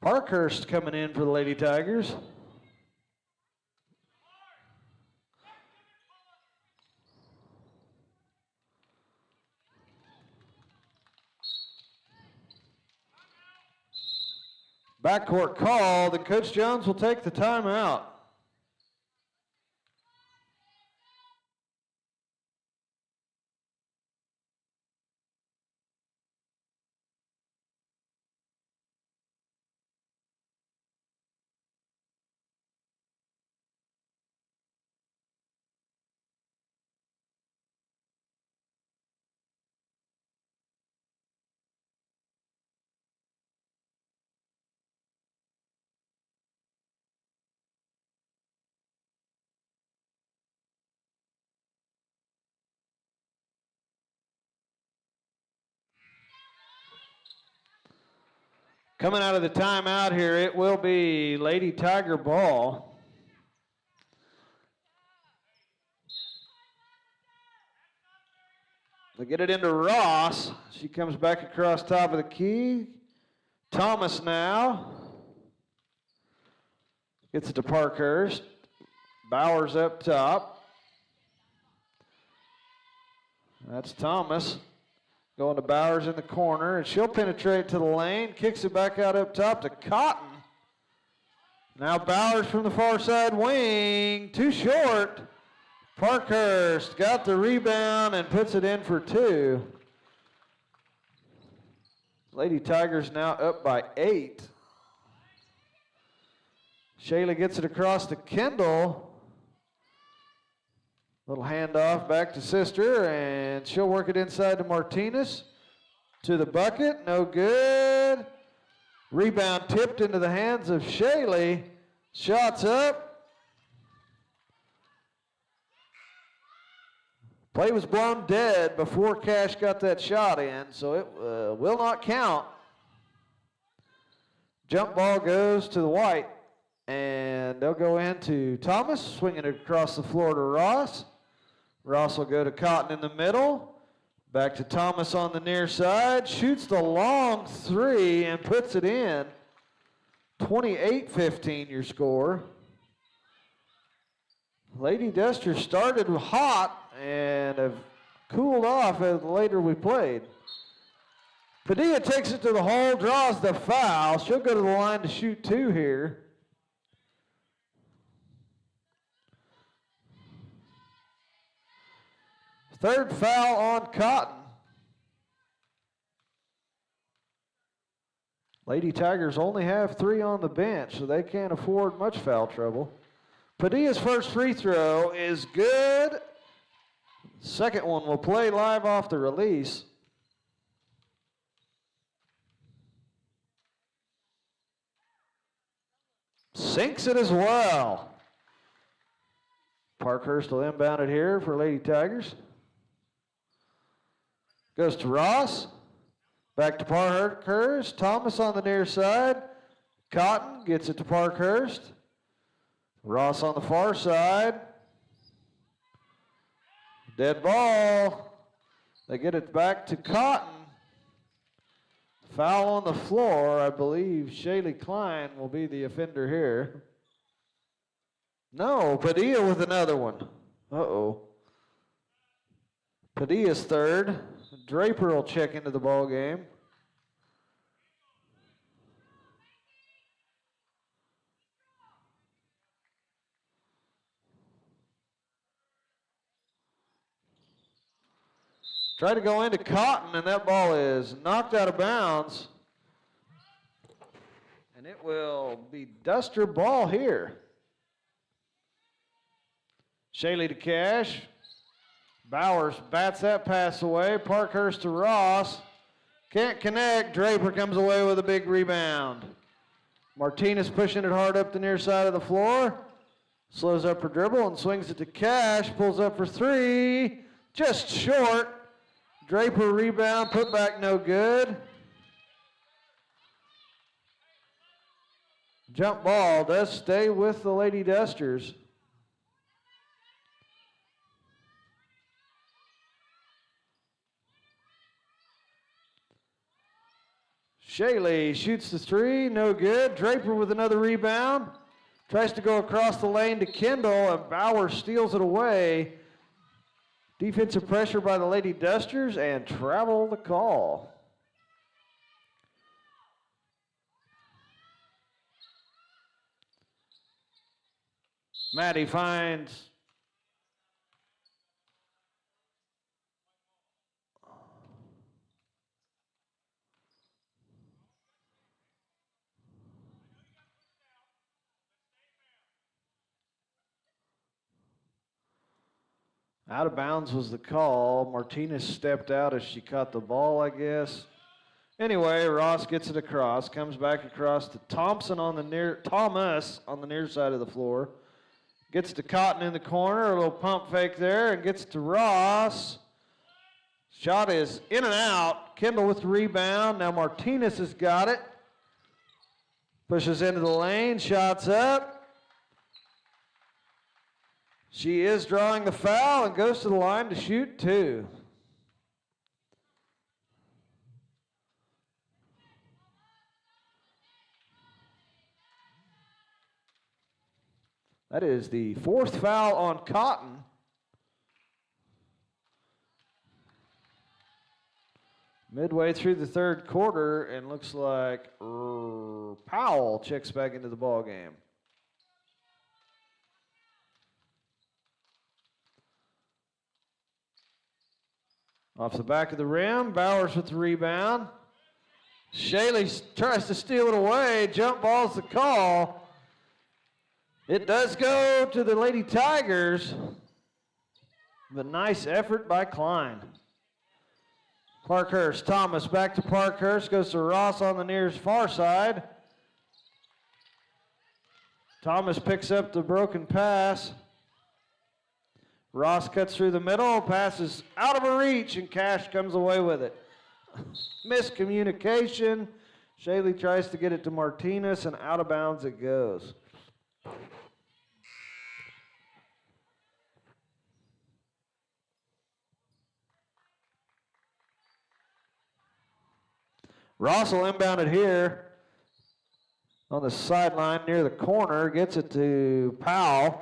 Speaker 2: Parkhurst coming in for the Lady Tigers. Backcourt called, and Coach Jones will take the timeout. Coming out of the timeout here, it will be Lady Tiger ball. They get it into Ross. She comes back across top of the key. Thomas now. Gets it to Parkhurst. Bowers up top. That's Thomas. Going to Bowers in the corner, and she'll penetrate to the lane, kicks it back out up top to Cotton. Now Bowers from the far side wing, too short. Parkhurst got the rebound and puts it in for two. Lady Tigers now up by 8. Shaley gets it across to Kendall. Little handoff back to Sister, and she'll work it inside to Martinez. To the bucket, no good. Rebound tipped into the hands of Shaley. Shots up. Play was blown dead before Cash got that shot in, so it will not count. Jump ball goes to the white, and they'll go into Thomas, swinging it across the floor to Ross. Ross will go to Cotton in the middle. Back to Thomas on the near side. Shoots the long three and puts it in. 28-15 your score. Lady Duster started hot and have cooled off as later we played. Padilla takes it to the hole, draws the foul. She'll go to the line to shoot 2 here. Third foul on Cotton. Lady Tigers only have 3 on the bench, so they can't afford much foul trouble. Padilla's first free throw is good. Second one will play live off the release. Sinks it as well. Parkhurst will inbound it here for Lady Tigers. Goes to Ross. Back to Parkhurst. Thomas on the near side. Cotton gets it to Parkhurst. Ross on the far side. Dead ball. They get it back to Cotton. Foul on the floor. I believe Shaylee Klein will be the offender here. No, Padilla with another one. Uh-oh. Padilla's third. Draper will check into the ball game. Try to go into Cotton, and that ball is knocked out of bounds. And it will be Duster ball here. Shaylee to Cash. Bowers bats that pass away. Parkhurst to Ross. Can't connect. Draper comes away with a big rebound. Martinez pushing it hard up the near side of the floor. Slows up her dribble and swings it to Cash. Pulls up for three. Just short. Draper rebound. Put back no good. Jump ball does stay with the Lady Dusters. Shaylee shoots the three, no good. Draper with another rebound. Tries to go across the lane to Kendall, and Bauer steals it away. Defensive pressure by the Lady Dusters, and travel the call. Maddie finds out of bounds was the call. Martinez stepped out as she caught the ball, I guess. Anyway, Ross gets it across, comes back across to Thomas on the near side of the floor. Gets to Cotton in the corner, a little pump fake there, and gets to Ross. Shot is in and out. Kendall with the rebound. Now Martinez has got it. Pushes into the lane, shots up. She is drawing the foul and goes to the line to shoot two. That is the fourth foul on Cotton. Midway through the third quarter, and looks like Powell checks back into the ball game. Off the back of the rim, Bowers with the rebound. Shaylee tries to steal it away. Jump ball's the call. It does go to the Lady Tigers. But nice effort by Klein. Parkhurst, Thomas back to Parkhurst. Goes to Ross on the near far side. Thomas picks up the broken pass. Ross cuts through the middle, passes out of her reach, and Cash comes away with it. Miscommunication. Shaylee tries to get it to Martinez, and out of bounds it goes. Ross will inbound it here on the sideline near the corner, gets it to Powell.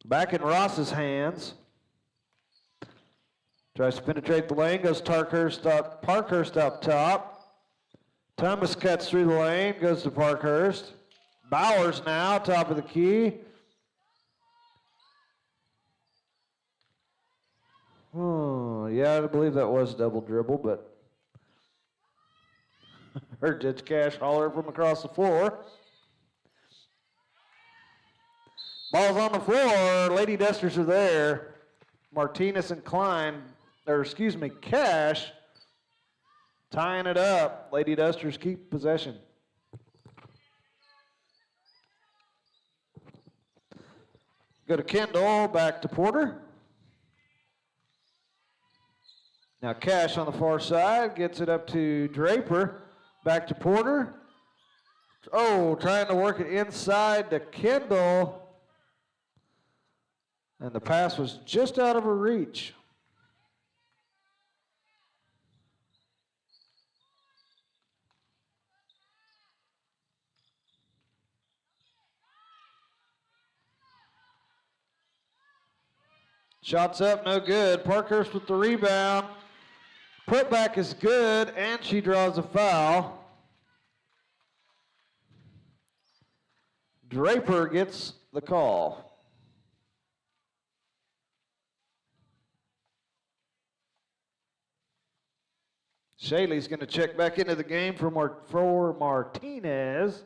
Speaker 2: Back in Ross's hands. Tries to penetrate the lane, goes Parkhurst up top. Thomas cuts through the lane, goes to Parkhurst. Bowers now, top of the key. Oh, yeah, I believe that was double dribble, but heard Judge Cash holler from across the floor. Ball's on the floor. Lady Dusters are there. Martinez and Cash tying it up. Lady Dusters keep possession. Go to Kendall, back to Porter. Now Cash on the far side, gets it up to Draper, back to Porter. Oh, trying to work it inside to Kendall. And the pass was just out of her reach. Shots up, no good. Parkhurst with the rebound. Putback is good, and she draws a foul. Draper gets the call. Shaley's going to check back into the game for Martinez.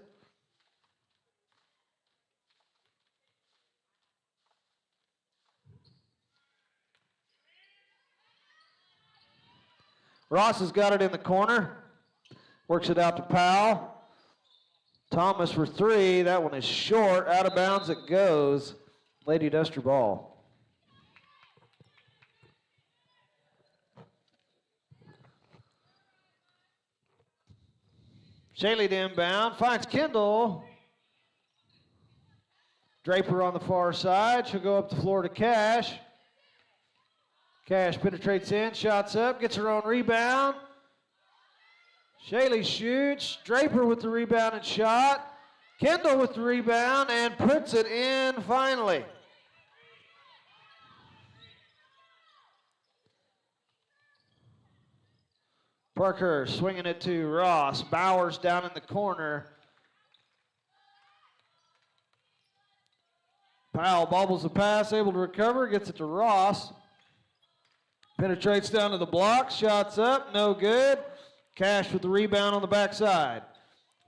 Speaker 2: Ross has got it in the corner. Works it out to Powell. Thomas for three. That one is short. Out of bounds it goes. Lady Duster ball. Shaley to inbound. Finds Kendall. Draper on the far side. She'll go up the floor to Cash. Cash penetrates in, shots up, gets her own rebound. Shaley shoots. Draper with the rebound and shot. Kendall with the rebound and puts it in finally. Parker swinging it to Ross. Bowers down in the corner. Powell bobbles the pass, able to recover, gets it to Ross. Penetrates down to the block, shots up, no good. Cash with the rebound on the backside.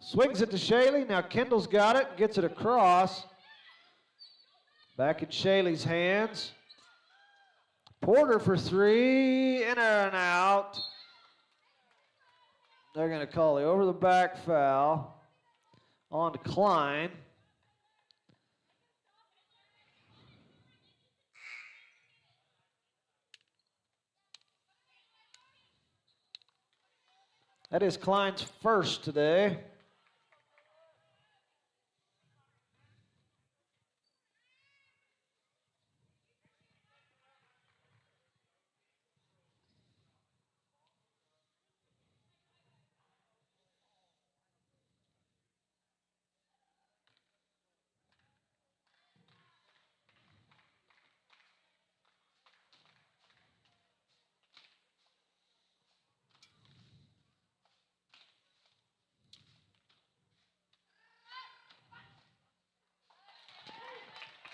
Speaker 2: Swings it to Shaley, now Kendall's got it, gets it across. Back in Shaley's hands. Porter for three, in and out. They're going to call the over the back foul on to Klein. That is Klein's first today.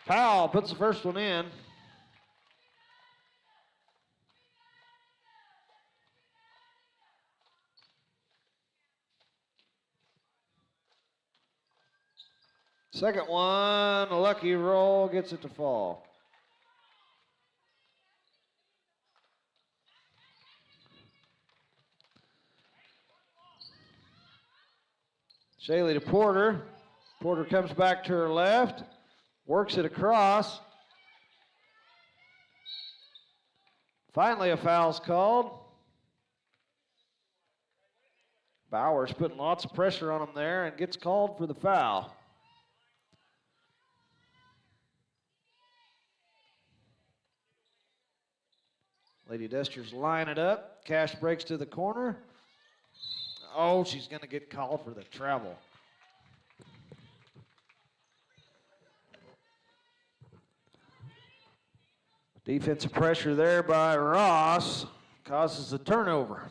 Speaker 2: Powell puts the first one in. Second one, a lucky roll, gets it to fall. Shaley to Porter. Porter comes back to her left. Works it across. Finally, a foul's called. Bowers putting lots of pressure on him there and gets called for the foul. Lady Dusters line it up. Cash breaks to the corner. Oh, she's going to get called for the travel. Defensive pressure there by Ross causes the turnover.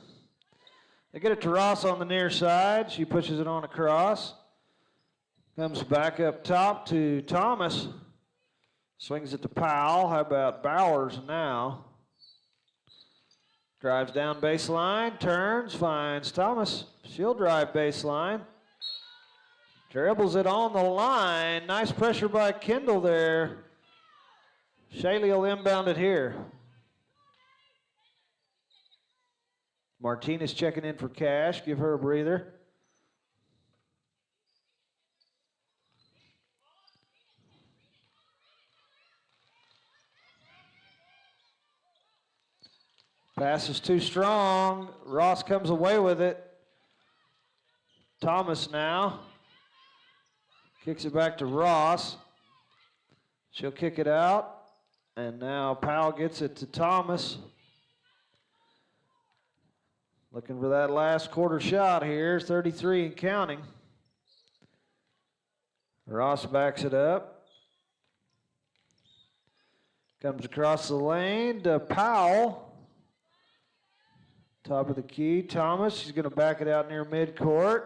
Speaker 2: They get it to Ross on the near side. She pushes it on across. Comes back up top to Thomas. Swings it to Powell. How about Bowers now? Drives down baseline, turns, finds Thomas. She'll drive baseline. Dribbles it on the line. Nice pressure by Kendall there. Shaley will inbound it here. Martinez checking in for Cash. Give her a breather. Pass is too strong. Ross comes away with it. Thomas now. Kicks it back to Ross. She'll kick it out. And now Powell gets it to Thomas. Looking for that last quarter shot here. 33 and counting. Ross backs it up. Comes across the lane to Powell. Top of the key, Thomas. She's going to back it out near midcourt.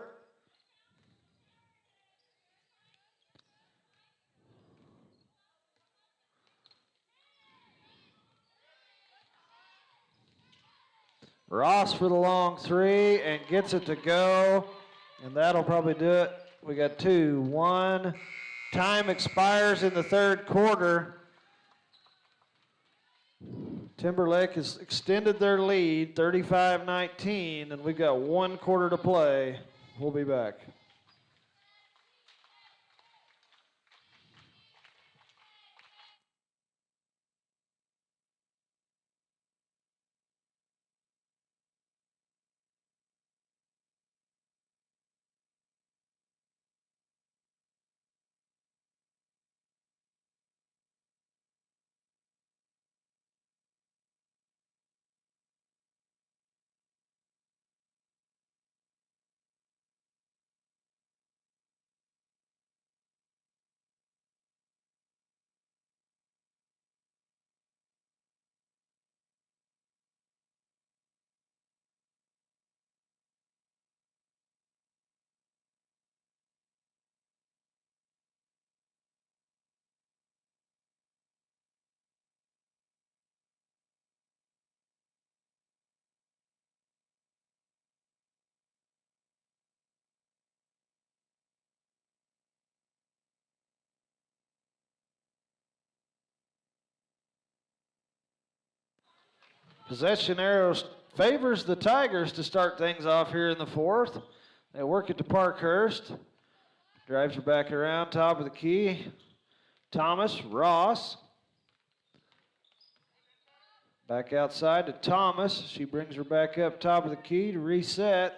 Speaker 2: Ross for the long three and gets it to go. And that'll probably do it. We got 2-1. Time expires in the third quarter. Timberlake has extended their lead, 35-19, and we've got 1 quarter to play. We'll be back. Possession arrow favors the Tigers to start things off here in the fourth. They work it to Parkhurst. Drives her back around, top of the key. Thomas, Ross. Back outside to Thomas. She brings her back up top of the key to reset.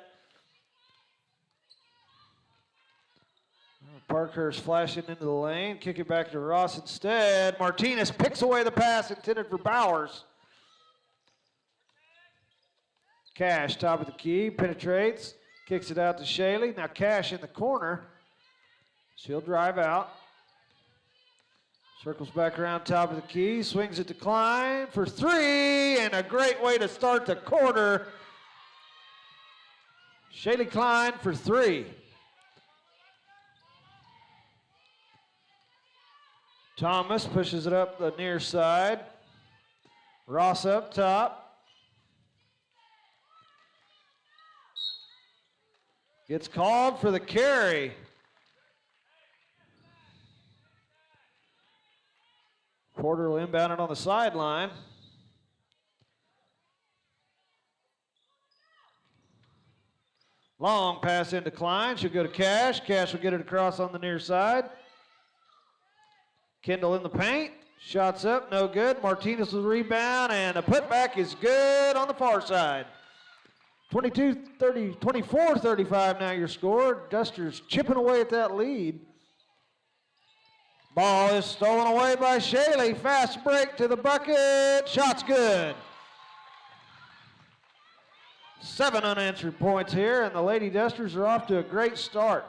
Speaker 2: Parkhurst flashing into the lane. Kick it back to Ross instead. Martinez picks away the pass intended for Bowers. Cash, top of the key, penetrates, kicks it out to Shaley. Now Cash in the corner. She'll drive out. Circles back around top of the key, swings it to Klein for three, and a great way to start the quarter. Shaley Klein for three. Thomas pushes it up the near side. Ross up top. Gets called for the carry. Porter will inbound it on the sideline. Long pass into Klein. She'll go to Cash. Cash will get it across on the near side. Kendall in the paint. Shots up, no good. Martinez will rebound, and a putback is good on the far side. 24-35 now your score. Dusters chipping away at that lead. Ball is stolen away by Shaley. Fast break to the bucket. Shot's good. 7 unanswered points here, and the Lady Dusters are off to a great start.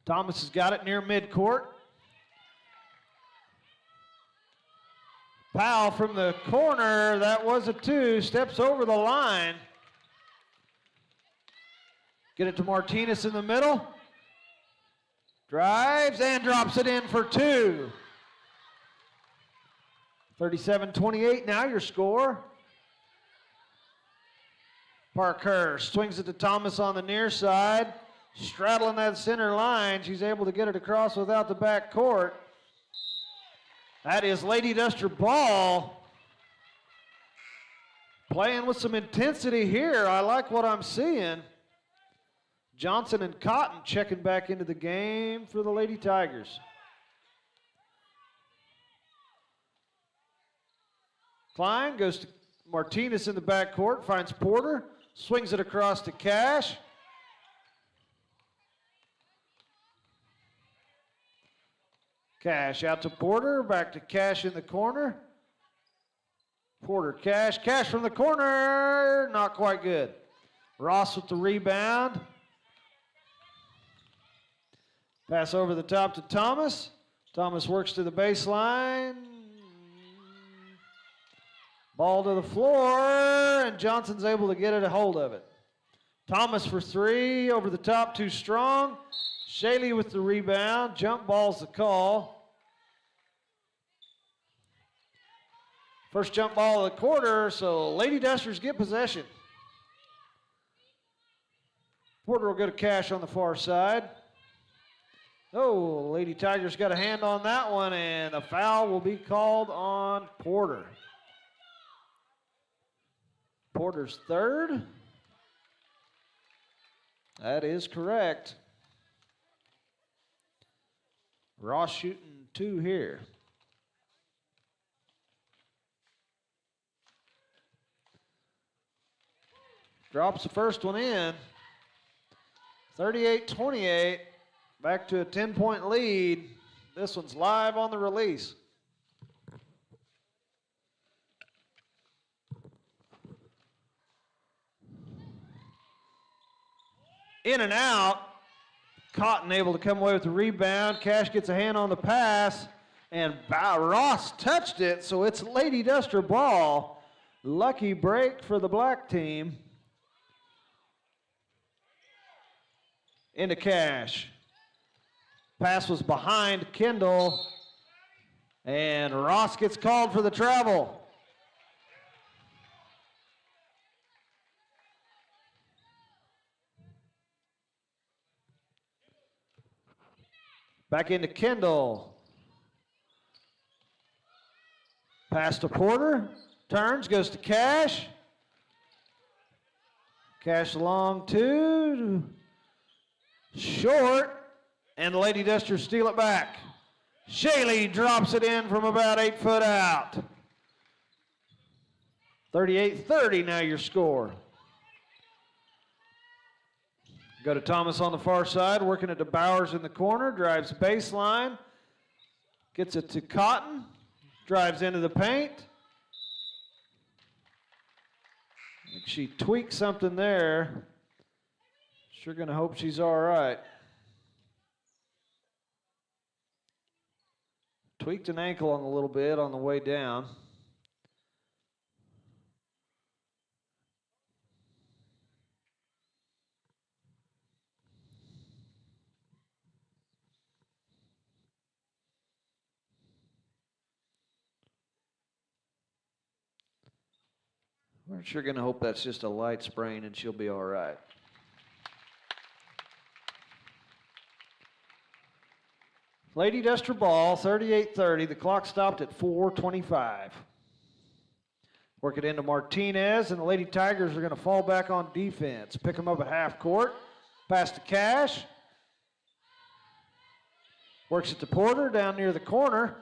Speaker 2: Thomas has got it near midcourt. Powell from the corner, that was a 2, steps over the line. Get it to Martinez in the middle. Drives and drops it in for 2. 37-28 now your score. Parkhurst swings it to Thomas on the near side. Straddling that center line, she's able to get it across without the back court. That is Lady Duster ball. Playing with some intensity here. I like what I'm seeing. Johnson and Cotton checking back into the game for the Lady Tigers. Klein goes to Martinez in the backcourt, finds Porter, swings it across to Cash. Cash out to Porter, back to Cash in the corner. Porter, Cash from the corner, not quite good. Ross with the rebound. Pass over the top to Thomas. Thomas works to the baseline. Ball to the floor, and Johnson's able to get a hold of it. Thomas for three, over the top, too strong. Shaley with the rebound. Jump ball's the call. First jump ball of the quarter, so Lady Dusters get possession. Porter will go to Cash on the far side. Oh, Lady Tigers got a hand on that one, and a foul will be called on Porter. Porter's third. That is correct. Ross shooting two here. Drops the first one in. 38-28. Back to a 10-point lead. This one's live on the release. In and out. Cotton able to come away with the rebound. Cash gets a hand on the pass, and Ross touched it, so it's Lady Duster ball. Lucky break for the black team. Into Cash. Pass was behind Kendall, and Ross gets called for the travel. Back into Kendall. Pass to Porter. Turns, goes to Cash. Cash long two. Short. And the Lady Dusters steal it back. Shaley drops it in from about 8 foot out. 38-30 now your score. Go to Thomas on the far side, working it to Bowers in the corner, drives baseline, gets it to Cotton, drives into the paint. I think she tweaked something there. Sure gonna hope she's all right. Tweaked an ankle on a little bit on the way down. We're sure going to hope that's just a light sprain and she'll be all right. Lady Duster ball, 38-30. The clock stopped at 4:25. Work it into Martinez, and the Lady Tigers are going to fall back on defense. Pick them up at half court. Pass to Cash. Works it to Porter down near the corner.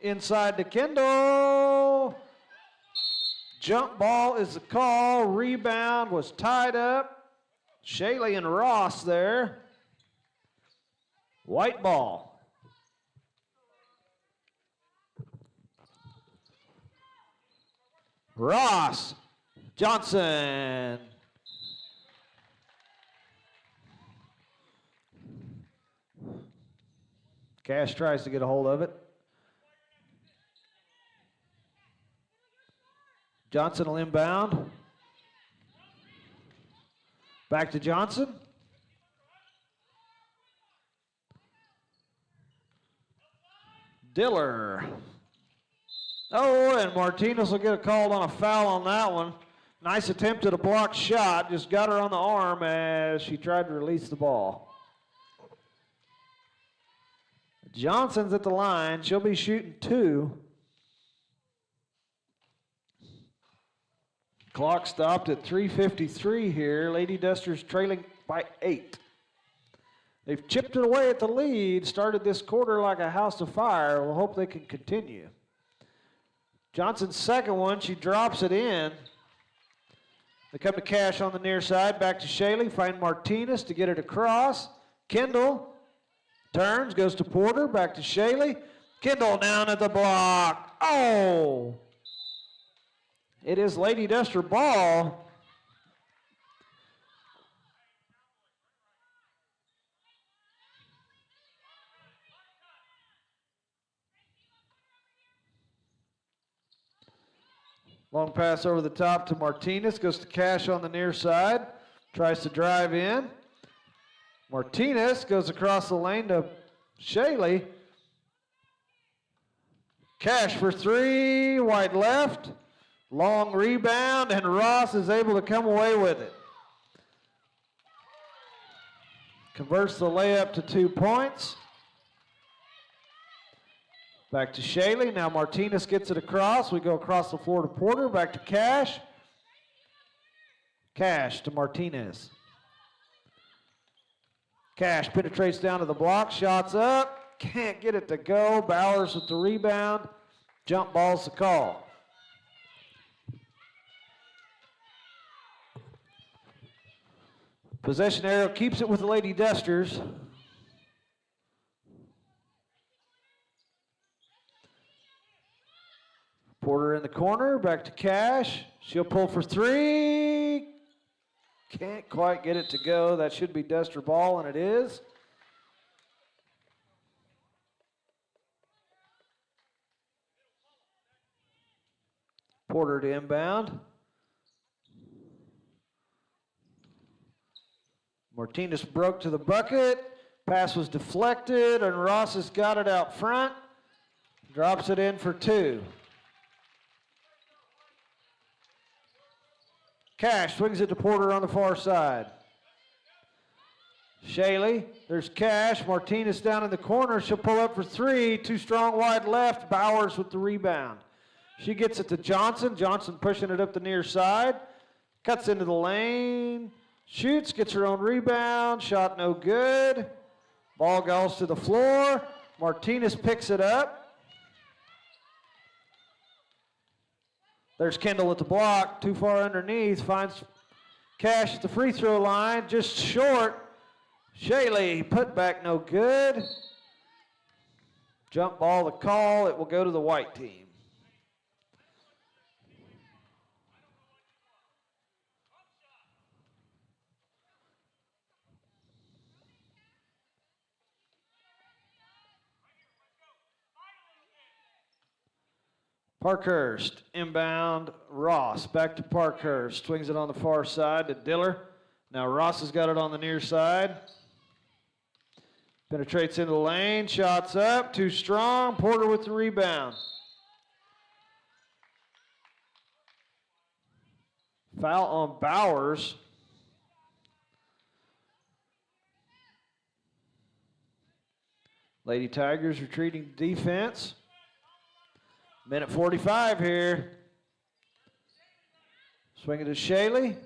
Speaker 2: Inside to Kendall. Jump ball is the call. Rebound was tied up. Shaley and Ross there. White ball. Ross. Johnson. Cash tries to get a hold of it. Johnson will inbound. Back to Johnson. Diller. Oh, and Martinez will get a call on a foul on that one. Nice attempt at a blocked shot. Just got her on the arm as she tried to release the ball. Johnson's at the line. She'll be shooting two. Clock stopped at 3:53 here. Lady Dusters trailing by 8. They've chipped it away at the lead. Started this quarter like a house of fire. We'll hope they can continue. Johnson's second one, she drops it in. They come to Cash on the near side, back to Shaley, find Martinez to get it across. Kendall turns, goes to Porter, back to Shaley. Kendall down at the block. Oh! It is Lady Duster ball. Long pass over the top to Martinez, goes to Cash on the near side, tries to drive in. Martinez goes across the lane to Shaley. Cash for three, wide left. Long rebound, and Ross is able to come away with it. Converts the layup to 2 points. Back to Shaley. Now Martinez gets it across. We go across the floor to Porter. Back to Cash. Cash to Martinez. Cash penetrates down to the block. Shots up. Can't get it to go. Bowers with the rebound. Jump ball's the call. Possession arrow keeps it with the Lady Dusters. Porter in the corner, back to Cash. She'll pull for three. Can't quite get it to go. That should be Duster ball, and it is. Porter to inbound. Martinez broke to the bucket. Pass was deflected, and Ross has got it out front. Drops it in for two. Cash swings it to Porter on the far side. Shaley, there's Cash. Martinez down in the corner. She'll pull up for three. Too strong wide left. Bowers with the rebound. She gets it to Johnson. Johnson pushing it up the near side. Cuts into the lane. Shoots, gets her own rebound. Shot no good. Ball goes to the floor. Martinez picks it up. There's Kendall at the block, too far underneath, finds Cash at the free throw line, just short. Shaley, put back no good. Jump ball the call, it will go to the white team. Parkhurst, inbound, Ross, back to Parkhurst, swings it on the far side to Diller. Now Ross has got it on the near side. Penetrates into the lane, shots up, too strong, Porter with the rebound. Foul on Bowers. Lady Tigers retreating defense. Minute 45 here. Swing it to Shaley.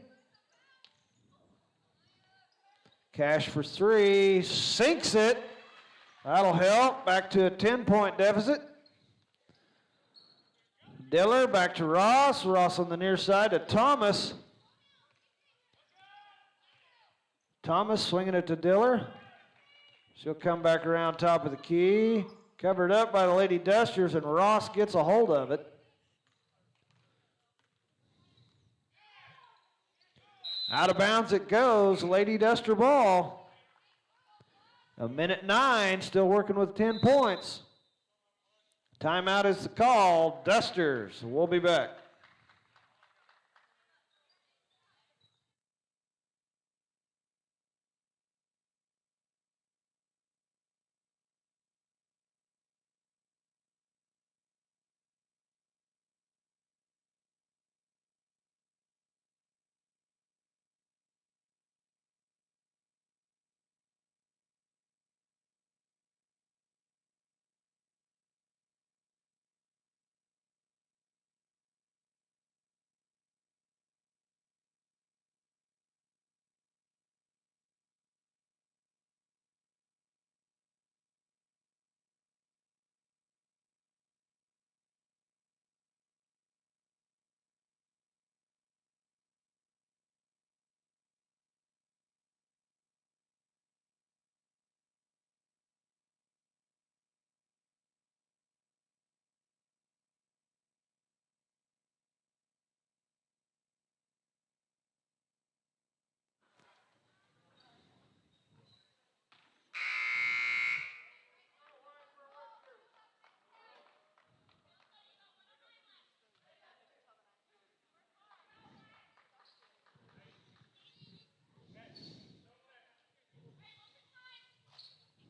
Speaker 2: Cash for three. Sinks it. That'll help. Back to a 10-point deficit. Diller back to Ross. Ross on the near side to Thomas. Thomas swinging it to Diller. She'll come back around top of the key. Covered up by the Lady Dusters, and Ross gets a hold of it. Out of bounds it goes, Lady Duster ball. A minute 9, still working with 10 points. Timeout is the call. Dusters, we'll be back.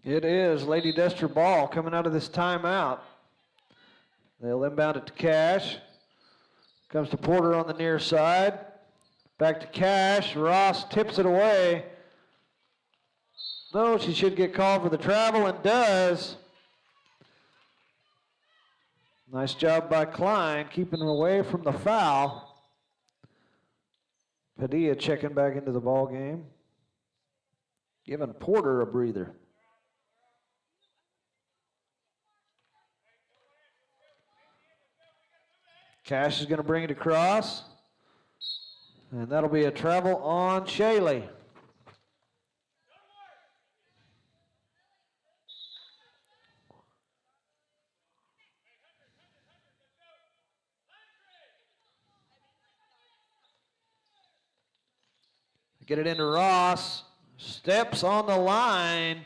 Speaker 2: It is Lady Duster ball coming out of this timeout. They'll inbound it to Cash. Comes to Porter on the near side. Back to Cash. Ross tips it away. No, she should get called for the travel and does. Nice job by Klein, keeping him away from the foul. Padilla checking back into the ball game. Giving Porter a breather. Cash is going to bring it across. And that'll be a travel on Shaley. Get it into Ross. Steps on the line.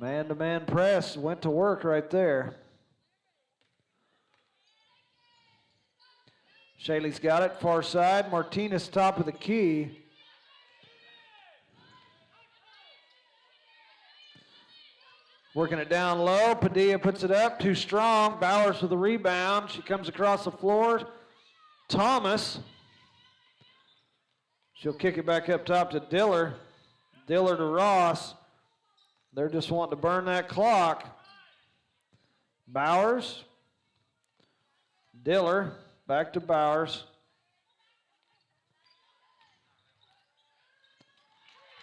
Speaker 2: Man-to-man press went to work right there. Shaley's got it, far side. Martinez top of the key. Working it down low. Padilla puts it up, too strong. Bowers with the rebound. She comes across the floor. Thomas. She'll kick it back up top to Diller. Diller to Ross. They're just wanting to burn that clock. Bowers. Diller. Back to Bowers.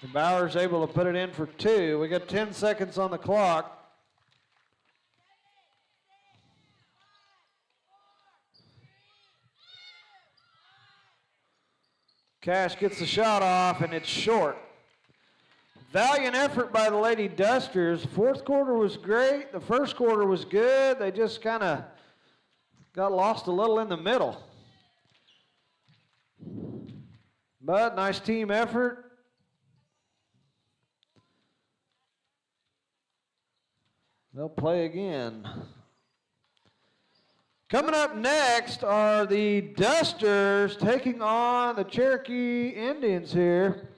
Speaker 2: And Bowers able to put it in for two. We got 10 seconds on the clock. Cash gets the shot off, and it's short. Valiant effort by the Lady Dusters. Fourth quarter was great. The first quarter was good. They just kind of got lost a little in the middle. But nice team effort. They'll play again. Coming up next are the Dusters taking on the Cherokee Indians here.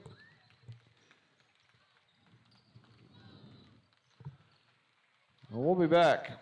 Speaker 2: We'll be back.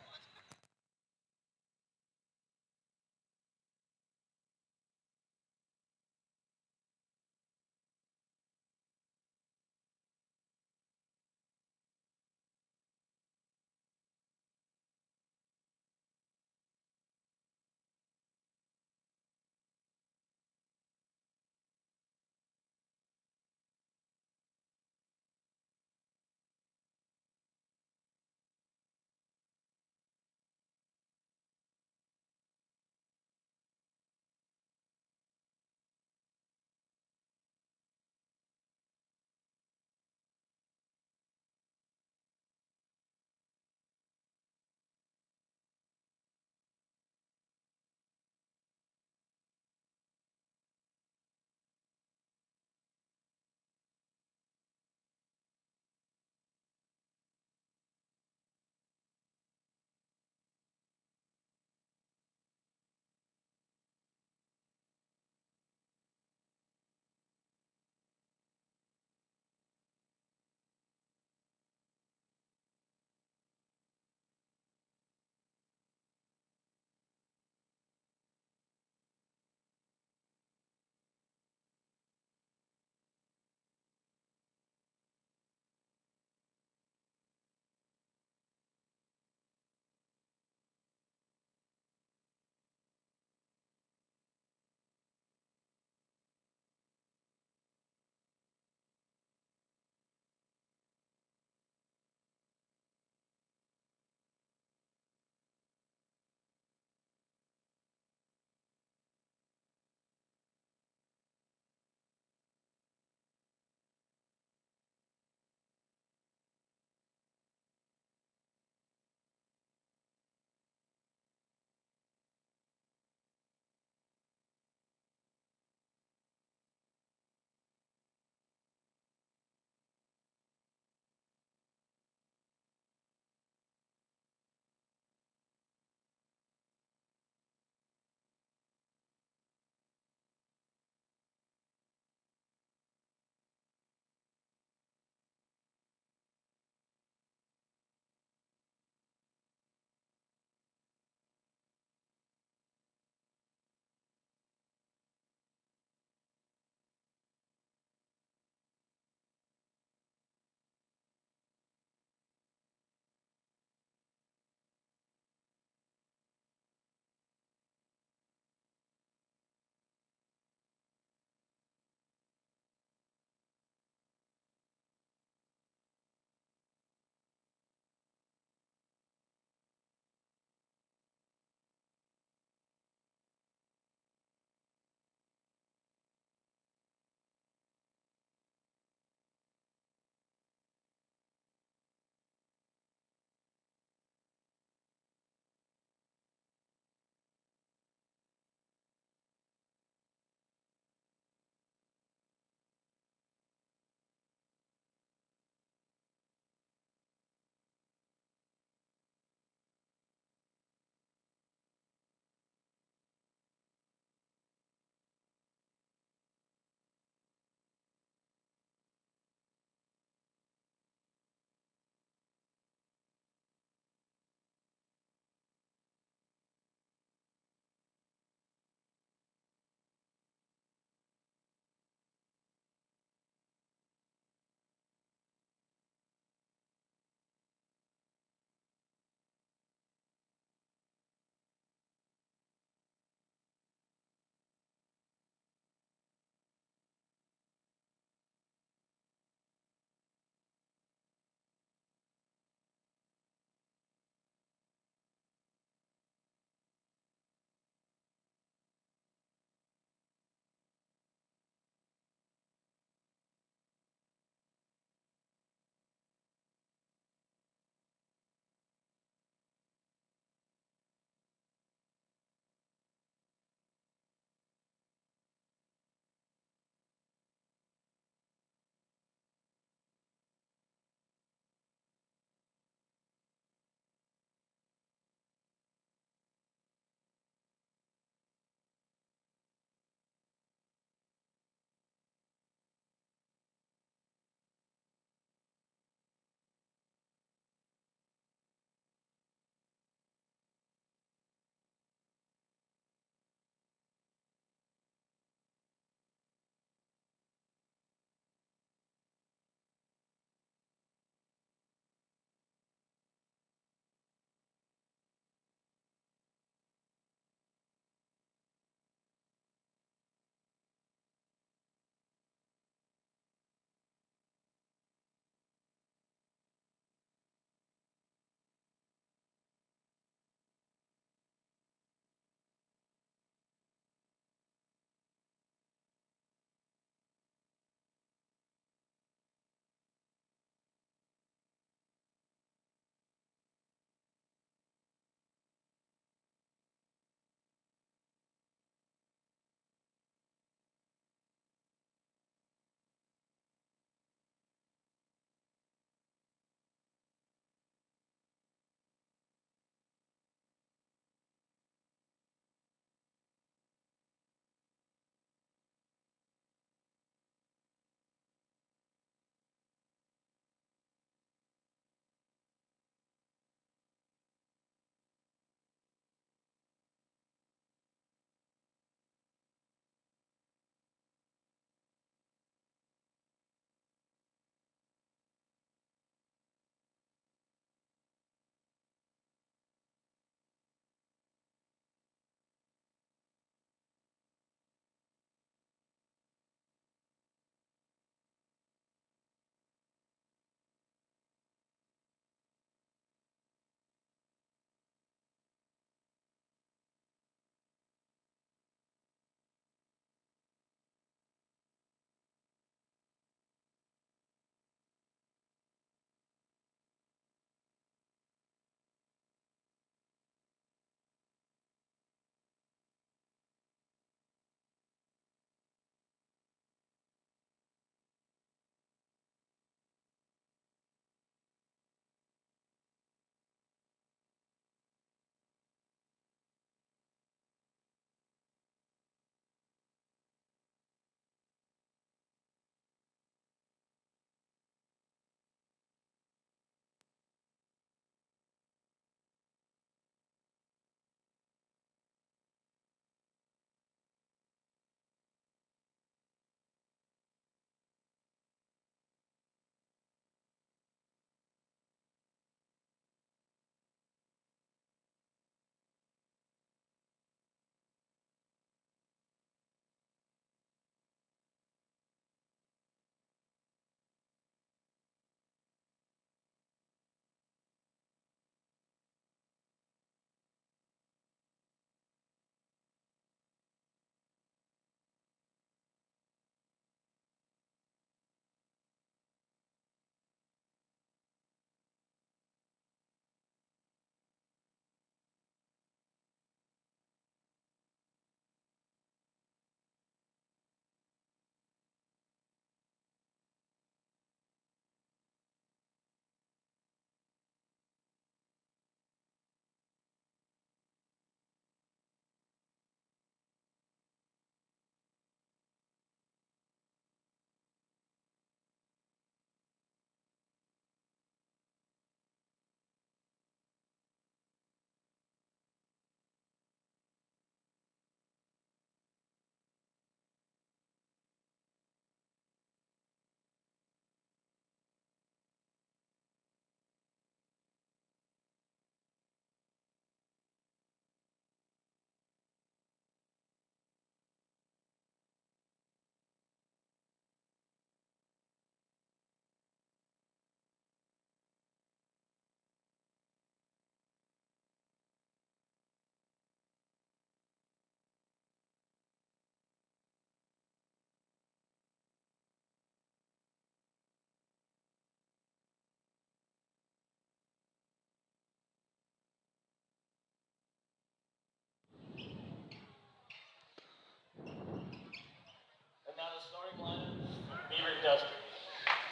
Speaker 1: the starting lineup for Beaver Industries.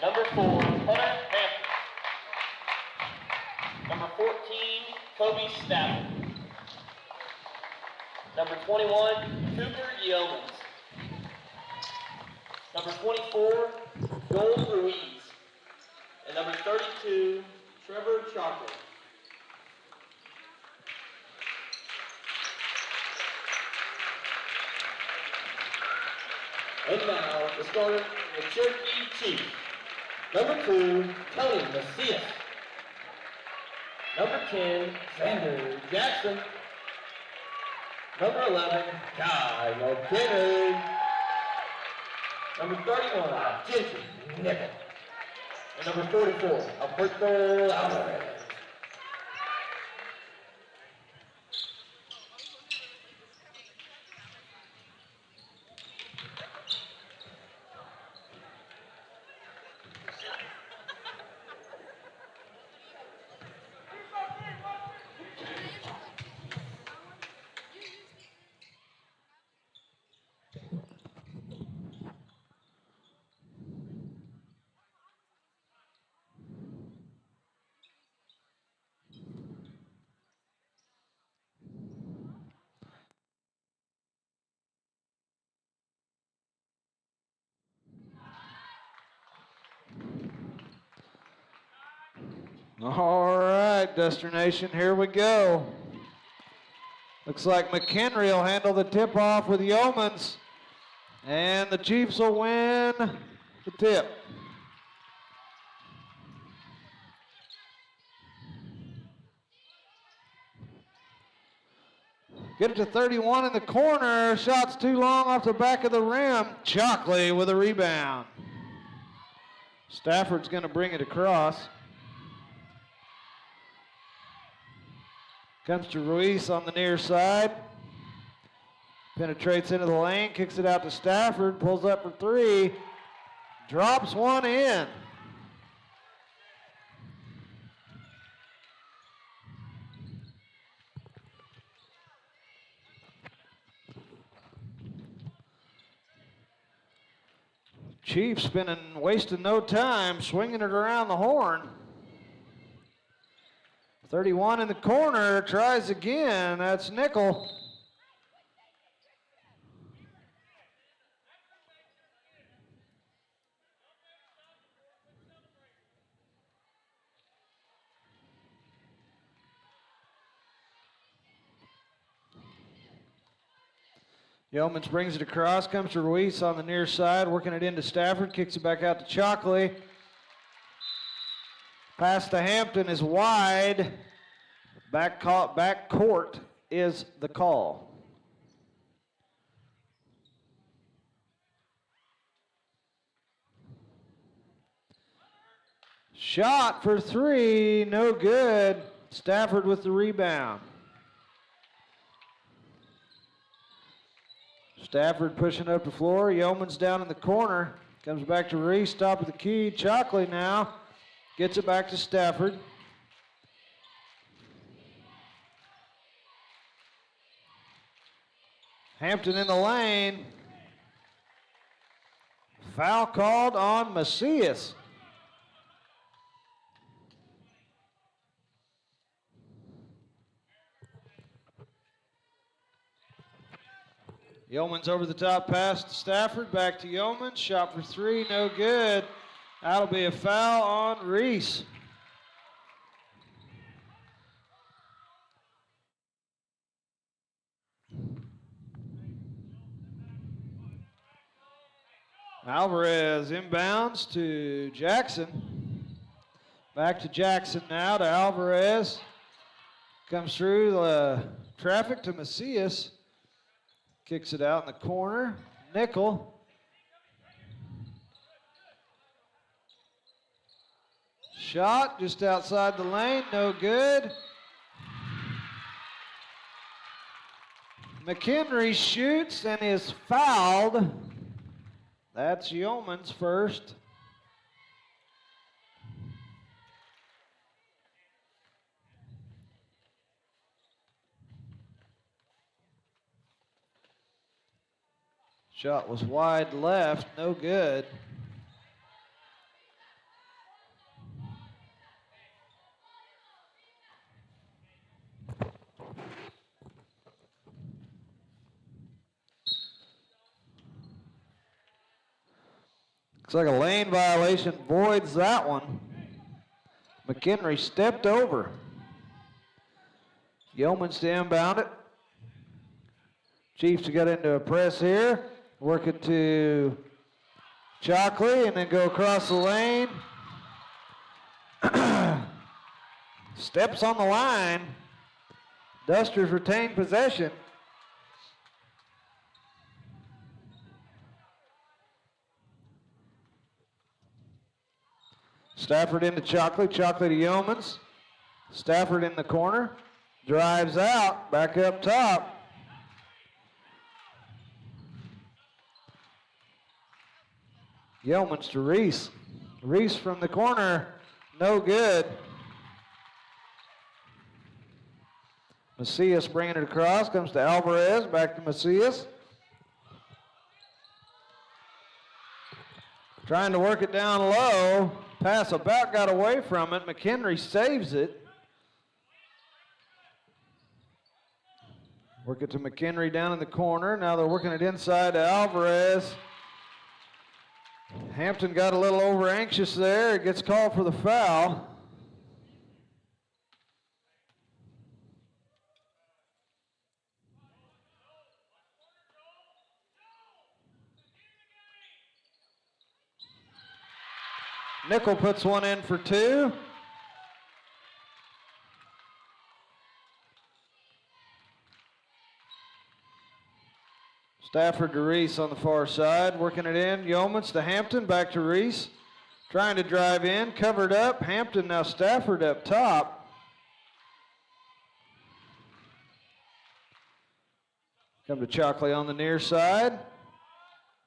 Speaker 1: Number 4, Hunter Hampton. Number 14, Kobe Stafford. Number 21, Cooper Yeomans. Number 24, Joel Ruiz. And number 32, Trevor Chalker. And now, the starter, the Cherokee Chief. Number 2, Tony Macias. Number 10, Xander Jackson. Number 11, Guy McKinney. Number 31, Jensen Nickel. And number 44, Alberto Alvarez.
Speaker 2: All right, Duster Nation, here we go. Looks like McHenry will handle the tip-off with Yeomans, and the Chiefs will win the tip. Get it to 31 in the corner. Shot's too long off the back of the rim. Chalkley with a rebound. Stafford's going to bring it across. Comes to Ruiz on the near side. Penetrates into the lane, kicks it out to Stafford, pulls up for 3. Drops one in. Chiefs wasting no time, swinging it around the horn. 31 in the corner, tries again, that's Nickel. Yeomans brings it across, comes to Ruiz on the near side, working it into Stafford, kicks it back out to Chalkley. Pass to Hampton is wide. Back court is the call. Shot for 3, no good. Stafford with the rebound. Stafford pushing up the floor. Yeomans down in the corner. Comes back to Ruiz, top of the key. Chalkley now gets it back to Stafford. Hampton in the lane. Foul called on Macias. Yeomans over the top pass to Stafford, back to Yeomans, shot for 3, no good. That'll be a foul on Reese. Alvarez inbounds to Jackson. Back to Jackson now to Alvarez. Comes through the traffic to Macias. Kicks it out in the corner. Nickel. Shot just outside the lane, no good. McHenry shoots and is fouled. That's Yeomans first. Shot was wide left, no good. Looks like a lane violation voids that one. McHenry stepped over. Yeomans to inbound it. Chiefs got into a press here. Work it to Chalkley and then go across the lane. Steps on the line. Dusters retain possession. Stafford into Chalkley, Chalkley to Yeomans. Stafford in the corner. Drives out, back up top. Yeomans to Reese. Reese from the corner, no good. Macias bringing it across, comes to Alvarez, back to Macias. Trying to work it down low. Pass about got away from it. McHenry saves it. Work it to McHenry down in the corner. Now they're working it inside to Alvarez. Hampton got a little over anxious there. It gets called for the foul. Nickel puts one in for two. Stafford to Reese on the far side, working it in. Yeomans to Hampton, back to Reese. Trying to drive in, covered up. Hampton, now Stafford up top. Come to Chalkley on the near side.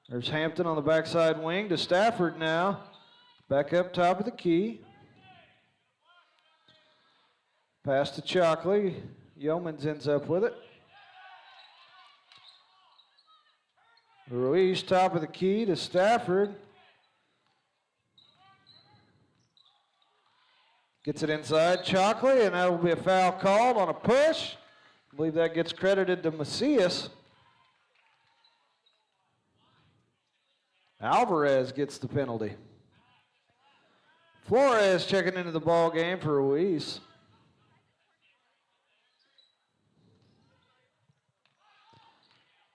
Speaker 2: There's Hampton on the backside wing to Stafford now. Back up top of the key. Pass to Chalkley. Yeomans ends up with it. Ruiz, top of the key to Stafford. Gets it inside Chalkley, and that will be a foul called on a push. I believe that gets credited to Macias. Alvarez gets the penalty. Flores checking into the ball game for Ruiz.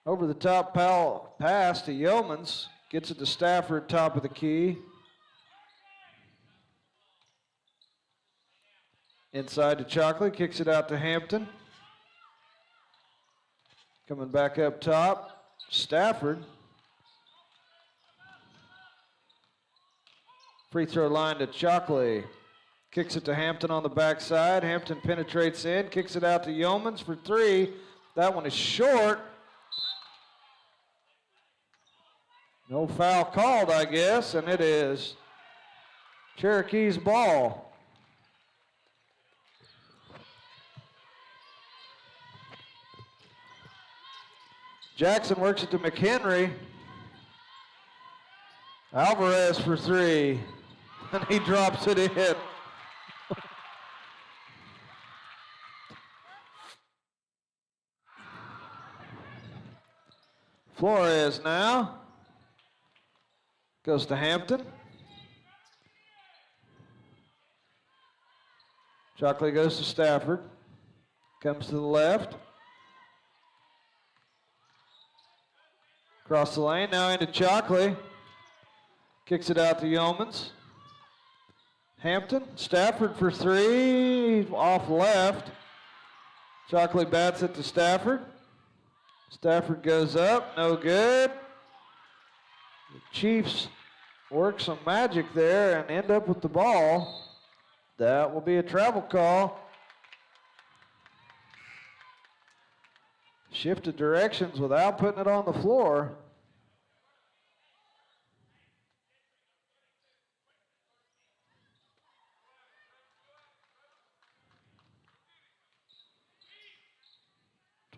Speaker 2: Over the top pass to Yeomans. Gets it to Stafford, top of the key. Inside to Chalkley, kicks it out to Hampton. Coming back up top, Stafford. Free throw line to Chalkley. Kicks it to Hampton on the backside. Hampton penetrates in, kicks it out to Yeomans for three. That one is short. No foul called, I guess, and it is Cherokee's ball. Jackson works it to McHenry. Alvarez for three, and he drops it in. Flores now. Goes to Hampton. Chalkley goes to Stafford. Comes to the left. Across the lane, now into Chalkley. Kicks it out to Yeomans. Hampton, Stafford for three, off left. Chalkley bats it to Stafford. Stafford goes up, no good. The Chiefs work some magic there and end up with the ball. That will be a travel call. Shifted directions without putting it on the floor.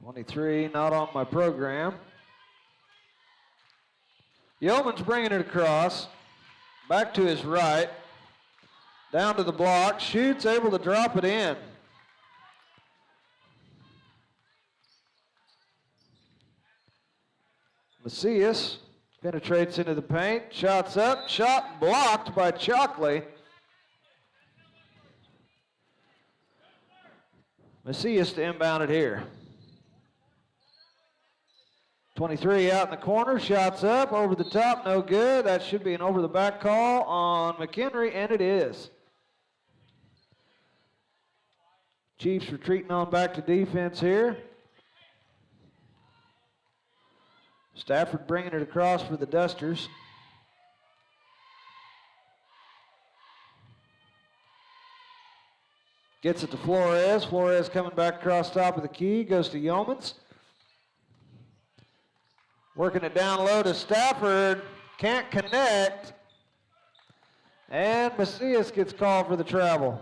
Speaker 2: .23 not on my program. Yeoman's bringing it across. Back to his right. Down to the block. Shoots, able to drop it in. Macias penetrates into the paint. Shots up. Shot blocked by Chalkley. Macias to inbound it here. 23 out in the corner, shots up, over the top, no good. That should be an over the back call on McHenry, and it is. Chiefs retreating on back to defense here. Stafford bringing it across for the Dusters. Gets it to Flores. Flores coming back across top of the key, goes to Yeomans. Working it down low to Stafford, can't connect. And Macias gets called for the travel.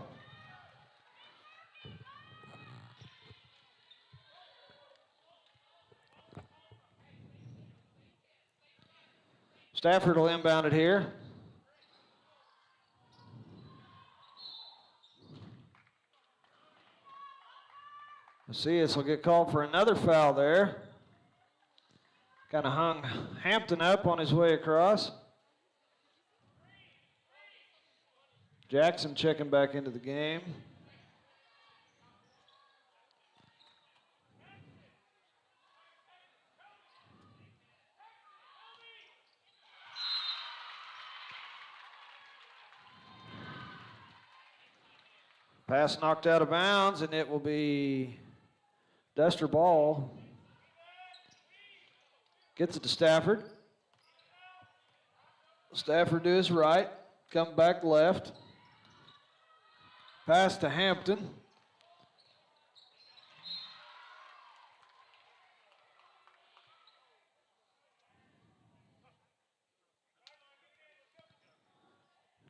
Speaker 2: Stafford will inbound it here. Macias will get called for another foul there. Kind of hung Hampton up on his way across. Jackson checking back into the game. Pass knocked out of bounds, and it will be Duster ball. Gets it to Stafford. Stafford to his right, come back left. Pass to Hampton.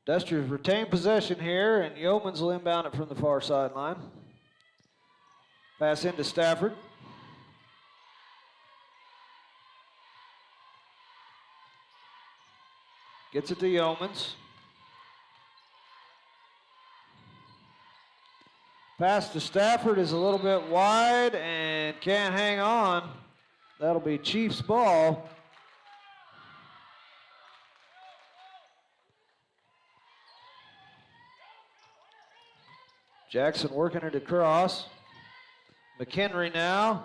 Speaker 2: Dusters retain possession here, and Yeomans will inbound it from the far sideline. Pass into Stafford. Gets it to Yeomans. Pass to Stafford is a little bit wide and can't hang on. That'll be Chiefs ball. Jackson working it across. McHenry now.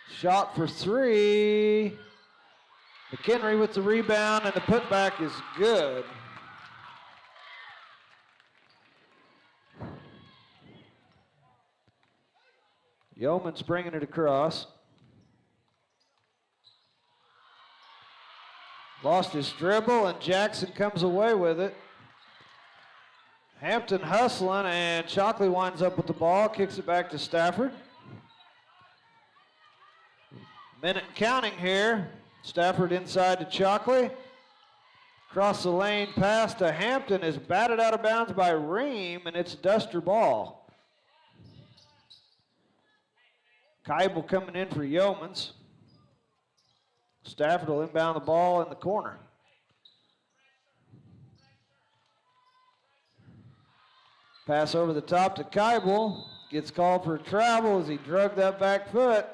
Speaker 2: Shot for three. McHenry with the rebound, and the putback is good. Yeoman's bringing it across. Lost his dribble, and Jackson comes away with it. Hampton hustling, and Chalkley winds up with the ball, kicks it back to Stafford. Minute and counting here. Stafford inside to Chalkley. Across the lane pass to Hampton is batted out of bounds by Ream, and it's Duster ball. Keibel coming in for Yeomans. Stafford will inbound the ball in the corner. Pass over the top to Keibel. Gets called for a travel as he drug that back foot.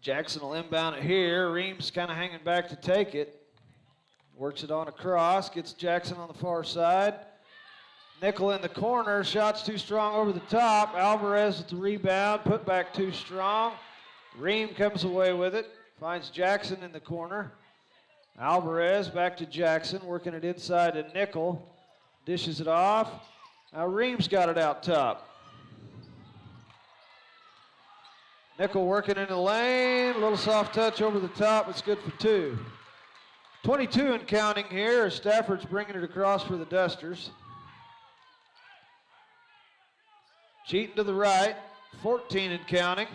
Speaker 2: Jackson will inbound it here. Reams kind of hanging back to take it. Works it on across, gets Jackson on the far side. Nickel in the corner, shots too strong over the top. Alvarez with the rebound, put back too strong. Ream comes away with it, finds Jackson in the corner. Alvarez back to Jackson, working it inside to Nickel. Dishes it off. Now Ream's got it out top. Nickel working in the lane, a little soft touch over the top, it's good for two. 22 and counting here as Stafford's bringing it across for the Dusters. Cheating to the right, 14 and counting.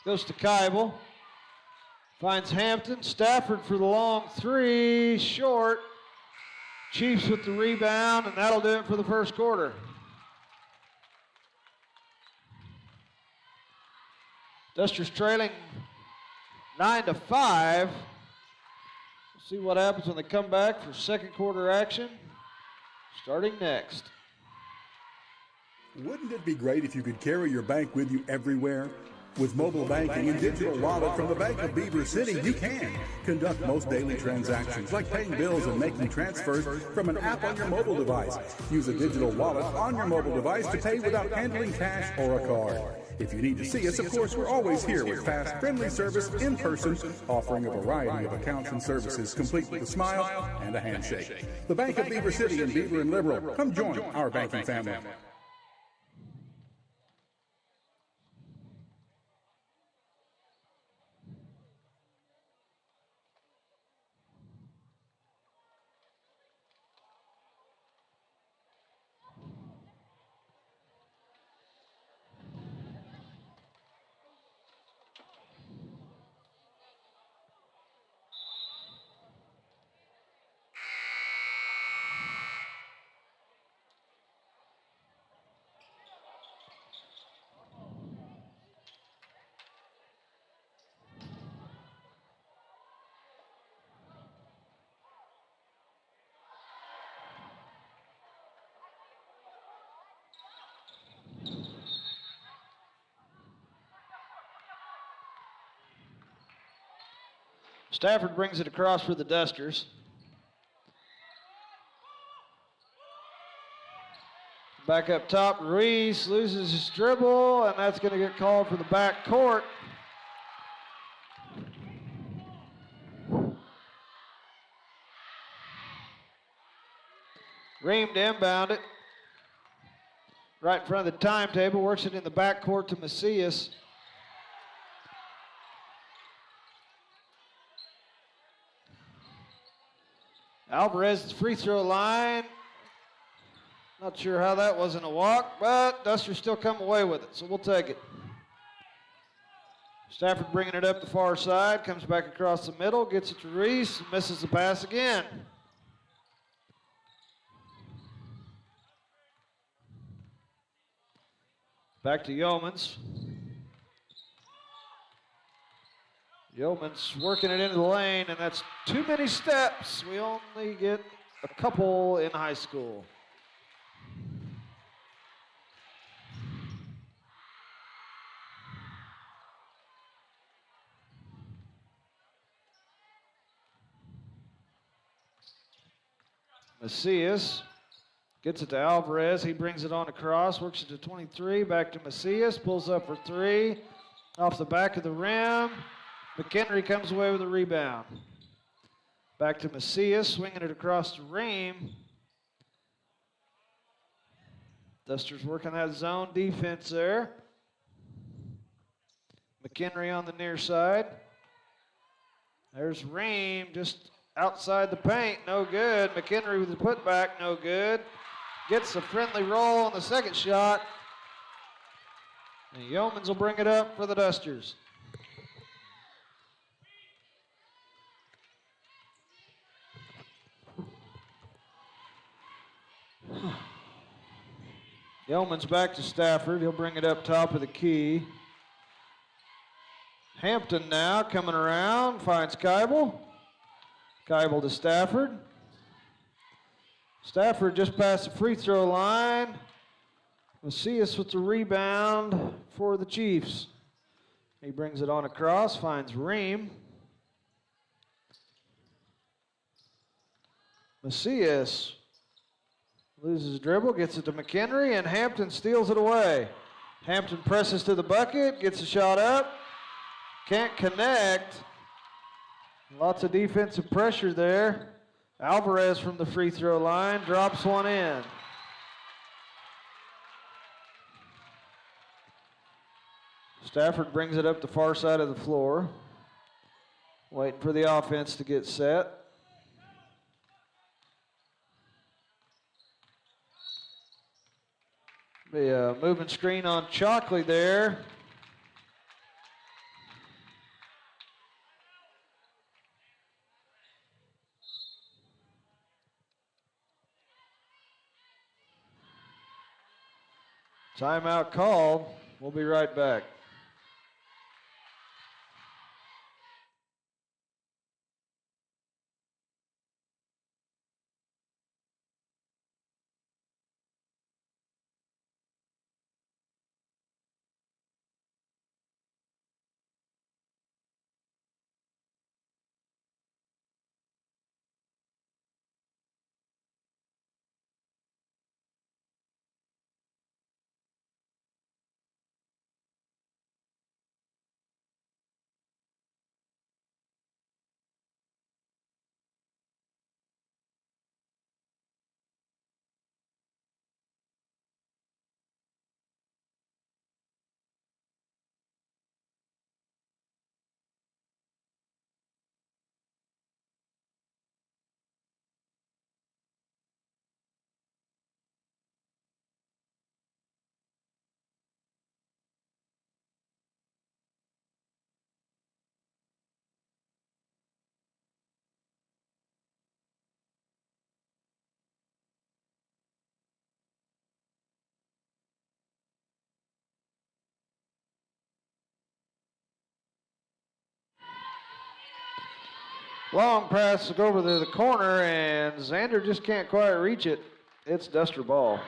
Speaker 2: Goes to Keibel. Finds Hampton. Stafford for the long three. Short. Chiefs with the rebound, and that'll do it for the first quarter. Dusters trailing 9-5. We'll see what happens when they come back for second quarter action. Starting next.
Speaker 3: Wouldn't it be great if you could carry your bank with you everywhere? With mobile banking and digital wallet from the Bank of Beaver City, you can conduct most daily transactions like paying bills and making transfers from an app on your mobile device. Use a digital wallet on your mobile device to pay without handling cash or a card. If you need to see us, of course, we're always here with fast, friendly service in person, offering a variety of accounts and services, complete with a smile and a handshake. The Bank of Beaver City in Beaver and Liberal. Come join our banking family.
Speaker 2: Stafford brings it across for the Dusters. Back up top, Reese loses his dribble, and that's going to get called for the back court. Ream to inbound it. Right in front of the timetable, works it in the back court to Macias. Alvarez, free throw line. Not sure how that wasn't a walk, but Dusters still come away with it, so we'll take it. Stafford bringing it up the far side, comes back across the middle, gets it to Reese, misses the pass again. Back to Yeomans. Yeoman's working it into the lane, and that's too many steps. We only get a couple in high school. Macias gets it to Alvarez. He brings it on across, works it to 23, back to Macias, pulls up for three, off the back of the rim. McHenry comes away with a rebound. Back to Macias, swinging it across to Ream. Dusters working that zone defense there. McHenry on the near side. There's Ream just outside the paint, no good. McHenry with the putback, no good. Gets a friendly roll on the second shot. And Yeomans will bring it up for the Dusters. Yeoman's back to Stafford. He'll bring it up top of the key. Hampton now coming around, finds Keibel. Keibel to Stafford. Stafford just past the free throw line. Macias with the rebound for the Chiefs. He brings it on across, finds Ream. Macias loses dribble, gets it to McHenry, and Hampton steals it away. Hampton presses to the bucket, gets a shot up, can't connect. Lots of defensive pressure there. Alvarez from the free throw line drops one in. Stafford brings it up the far side of the floor. Waiting for the offense to get set. Be a moving screen on Chalkley there. Timeout called. We'll be right back. Long pass to go over to the corner, and Xander just can't quite reach it. It's Duster ball.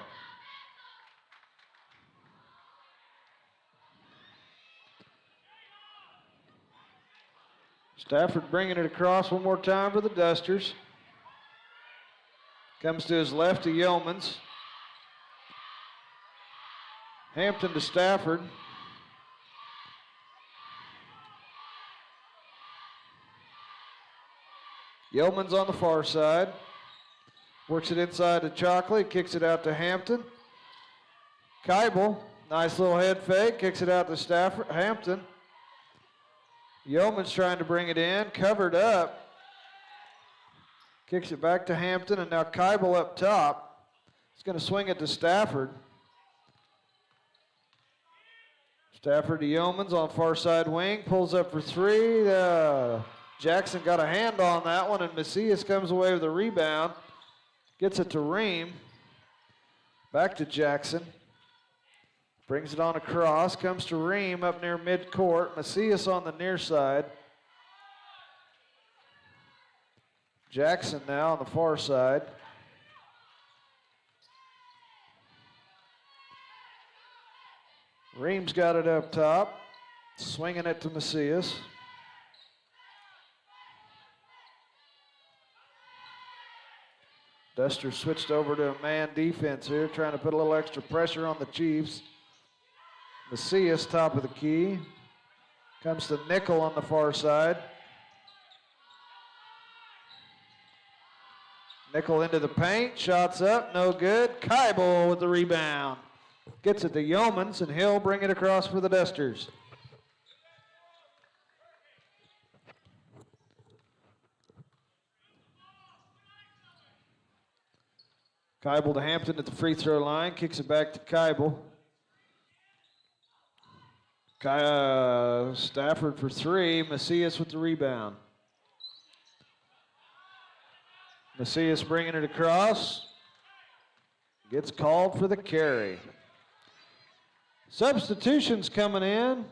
Speaker 2: Stafford bringing it across one more time for the Dusters. Comes to his left to Yeomans. Hampton to Stafford. Yeomans on the far side. Works it inside to Chocolate, kicks it out to Hampton. Keibel, nice little head fake, kicks it out to Stafford, Hampton. Yeomans trying to bring it in, covered up. Kicks it back to Hampton, and now Keibel up top. He's going to swing it to Stafford. Stafford to Yeomans on far side wing, pulls up for three. Jackson got a hand on that one, and Macias comes away with a rebound. Gets it to Ream. Back to Jackson. Brings it on across, comes to Ream up near midcourt. Macias on the near side. Jackson now on the far side. Ream's got it up top, swinging it to Macias. Duster switched over to a man defense here, trying to put a little extra pressure on the Chiefs. Macias, top of the key. Comes to Nickel on the far side. Nickel into the paint, shots up, no good. Keibel with the rebound. Gets it to Yeomans, and he'll bring it across for the Dusters. Keibel to Hampton at the free throw line, kicks it back to Keibel. Stafford for three, Macias with the rebound. Macias bringing it across. Gets called for the carry. Substitutions coming in.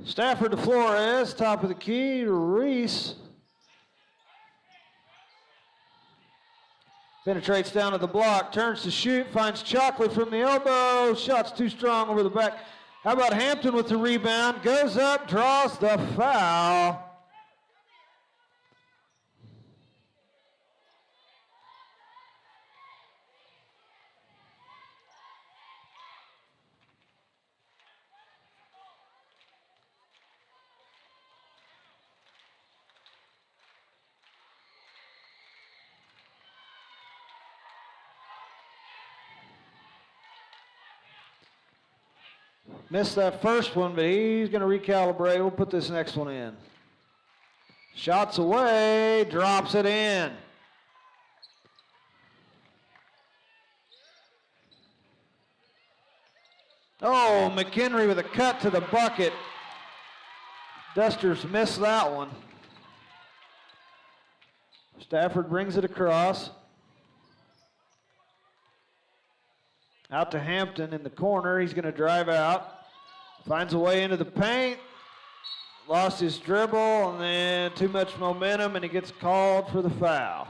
Speaker 2: Stafford to Flores, top of the key, Reese. Penetrates down to the block, turns to shoot, finds Chocolate from the elbow. Shot's too strong over the back. How about Hampton with the rebound? Goes up, draws the foul. Missed that first one, but he's going to recalibrate. We'll put this next one in. Shots away, drops it in. Oh, McHenry with a cut to the bucket. Dusters missed that one. Stafford brings it across. Out to Hampton in the corner. He's going to drive out. Finds a way into the paint. Lost his dribble and then too much momentum, and he gets called for the foul.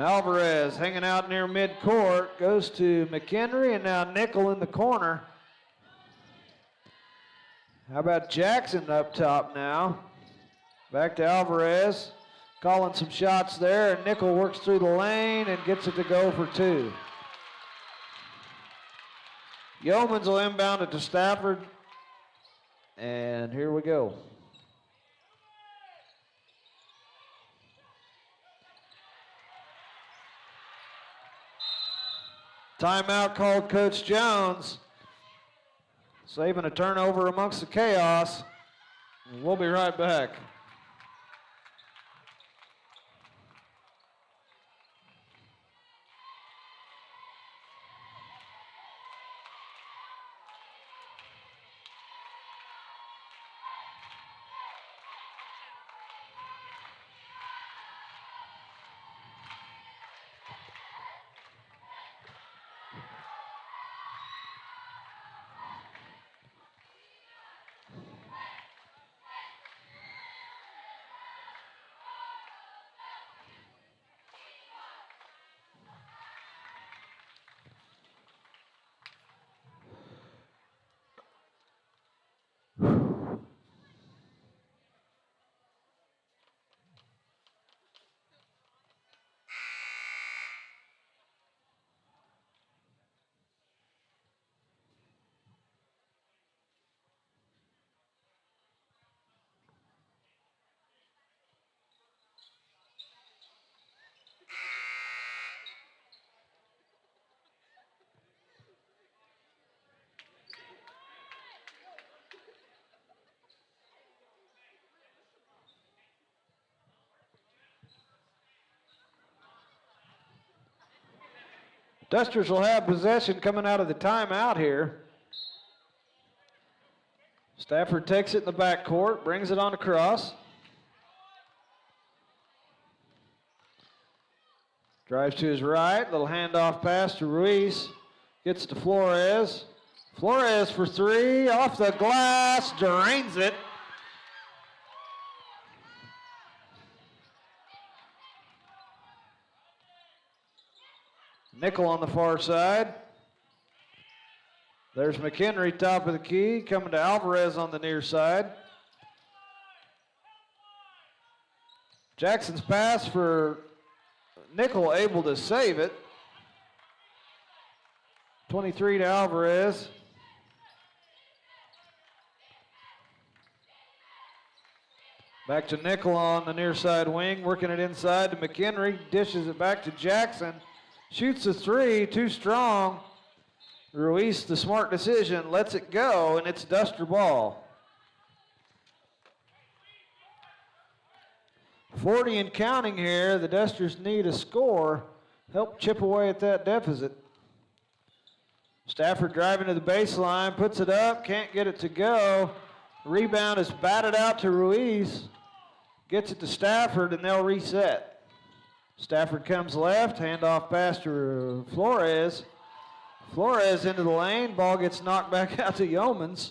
Speaker 2: Alvarez hanging out near midcourt, goes to McHenry, and now Nickel in the corner. How about Jackson up top now? Back to Alvarez, calling some shots there, and Nickel works through the lane and gets it to go for two. Yeomans will inbound it to Stafford, and here we go. Timeout called Coach Jones. Saving a turnover amongst the chaos. We'll be right back. Dusters will have possession coming out of the timeout here. Stafford takes it in the backcourt, brings it on across. Drives to his right, little handoff pass to Ruiz. Gets to Flores. Flores for three, off the glass, drains it. Nickel on the far side. There's McHenry, top of the key, coming to Alvarez on the near side. Jackson's pass for Nickel, able to save it. 23 to Alvarez. Back to Nickel on the near side wing, working it inside to McHenry, dishes it back to Jackson. Shoots a three, too strong. Ruiz, the smart decision, lets it go, and it's Duster ball. 40 and counting here. The Dusters need a score. Help chip away at that deficit. Stafford driving to the baseline, puts it up, can't get it to go. Rebound is batted out to Ruiz. Gets it to Stafford, and they'll reset. Stafford comes left, handoff pass to Flores. Flores into the lane, ball gets knocked back out to Yeomans.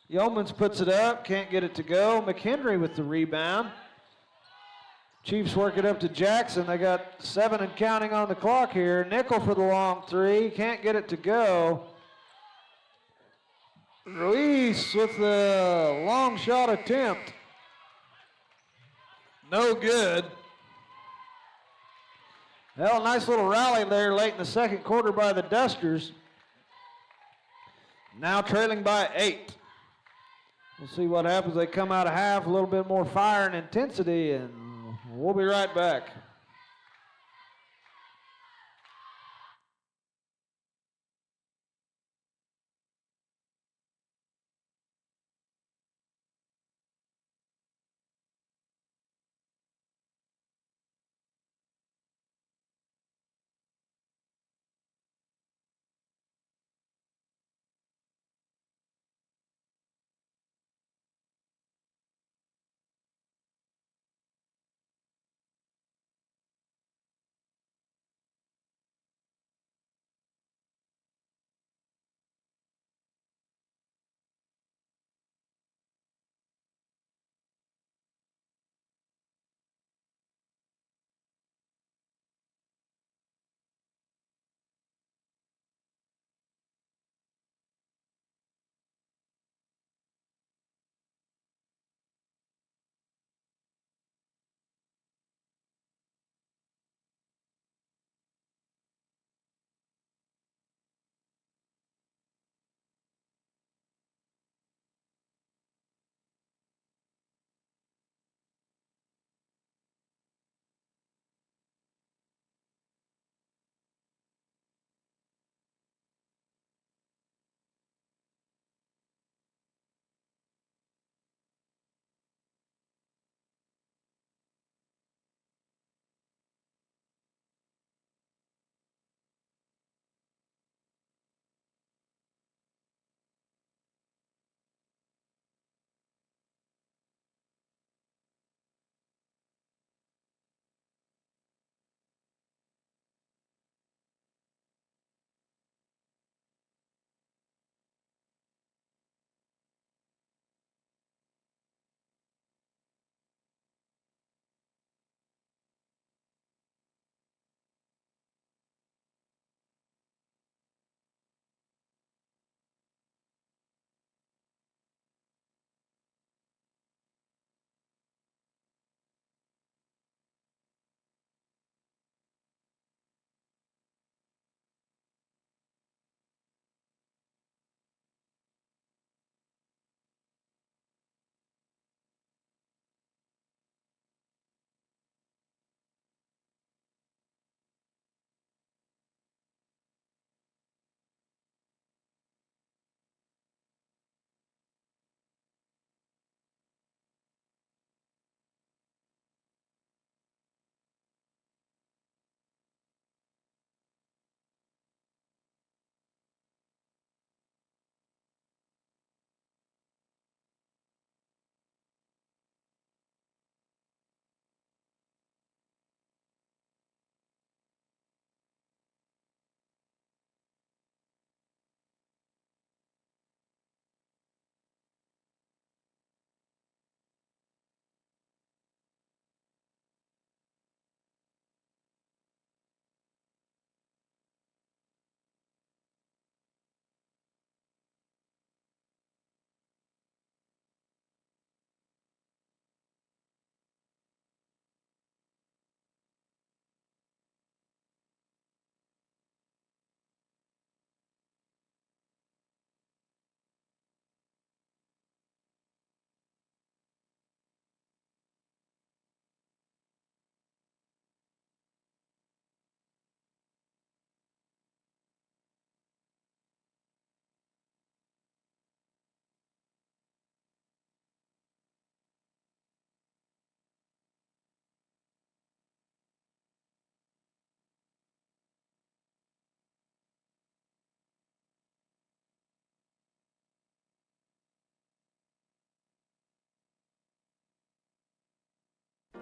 Speaker 2: Yeomans puts it up, can't get it to go. McHenry with the rebound. Chiefs work it up to Jackson. They got 7 and counting on the clock here. Nickel for the long three, can't get it to go. Ruiz with the long shot attempt. No good. Well, nice little rally there late in the second quarter by the Dusters. Now trailing by 8. We'll see what happens. They come out of half, a little bit more fire and intensity, and we'll be right back.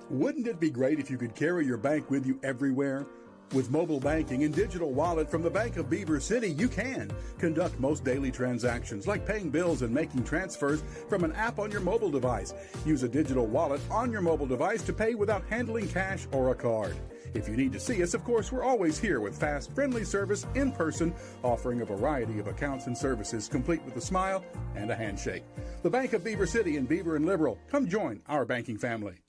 Speaker 3: Wouldn't it be great if you could carry your bank with you everywhere? With mobile banking and digital wallet from the Bank of Beaver City, you can conduct most daily transactions like paying bills and making transfers from an app on your mobile device. Use a digital wallet on your mobile device to pay without handling cash or a card. If you need to see us, of course, we're always here with fast, friendly service in person, offering a variety of accounts and services complete with a smile and a handshake. The Bank of Beaver City in Beaver and Liberal. Come join our banking family.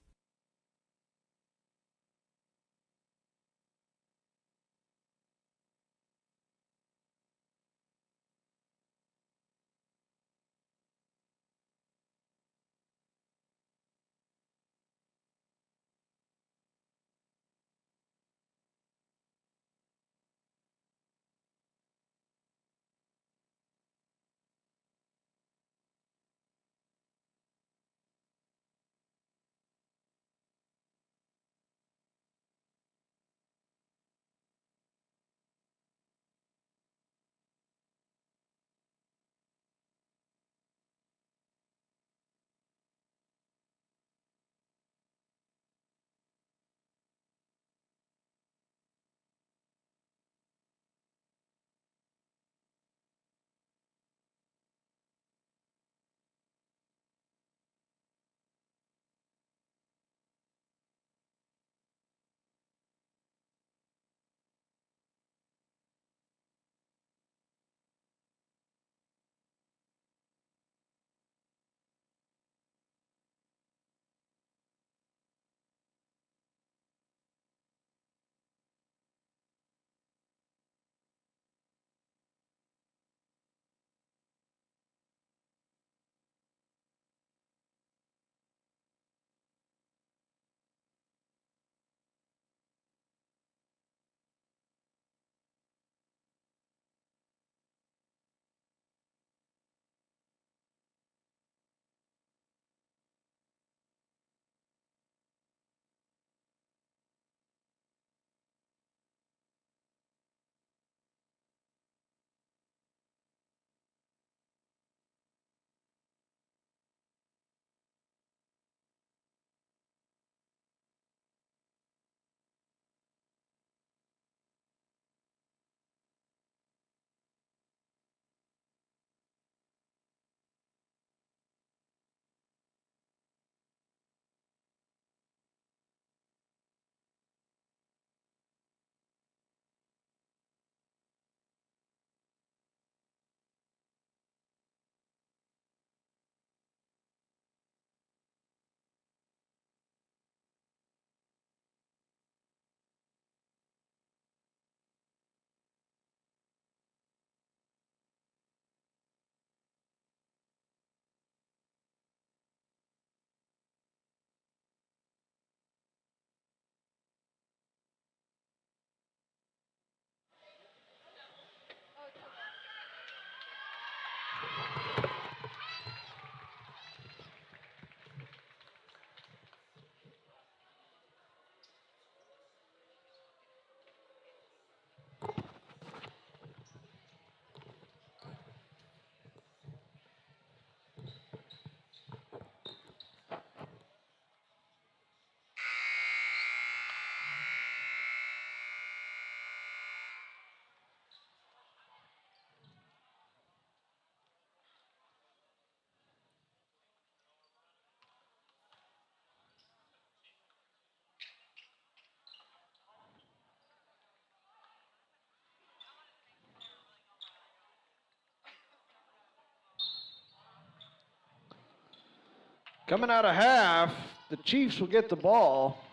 Speaker 2: Coming out of half, the Chiefs will get the ball.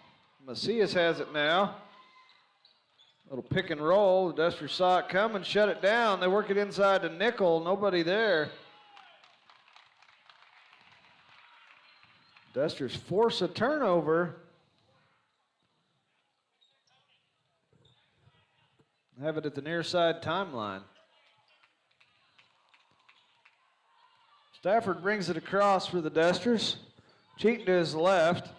Speaker 2: Macias has it now. Little pick and roll. The Dusters saw it come and shut it down. They work it inside to nickel. Nobody there. Dusters force a turnover. Have it at the near side timeline. Stafford brings it across for the Dusters. Cheating to his left.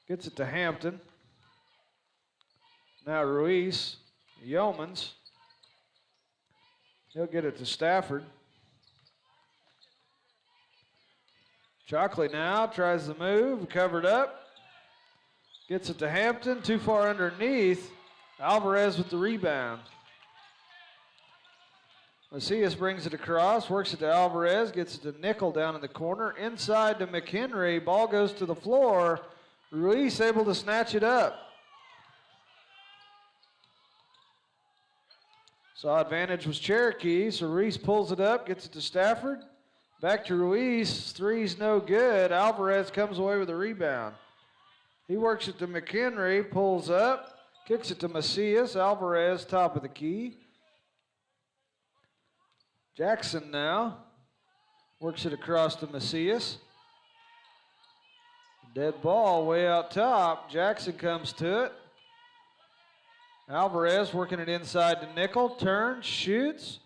Speaker 2: Gets it to Hampton. Now Ruiz, Yeomans. He'll get it to Stafford. Shockley now tries the move, covered up. Gets it to Hampton, too far underneath. Alvarez with the rebound. Macias brings it across, works it to Alvarez, gets it to Nickel down in the corner. Inside to McHenry, ball goes to the floor. Ruiz able to snatch it up. Saw advantage was Cherokee, so Ruiz pulls it up, gets it to Stafford. Back to Ruiz, three's no good. Alvarez comes away with a rebound. He works it to McHenry, pulls up, kicks it to Macias. Alvarez, top of the key. Jackson now works it across to Macias. Dead ball way out top. Jackson comes to it. Alvarez working it inside to Nickel. Turns, shoots.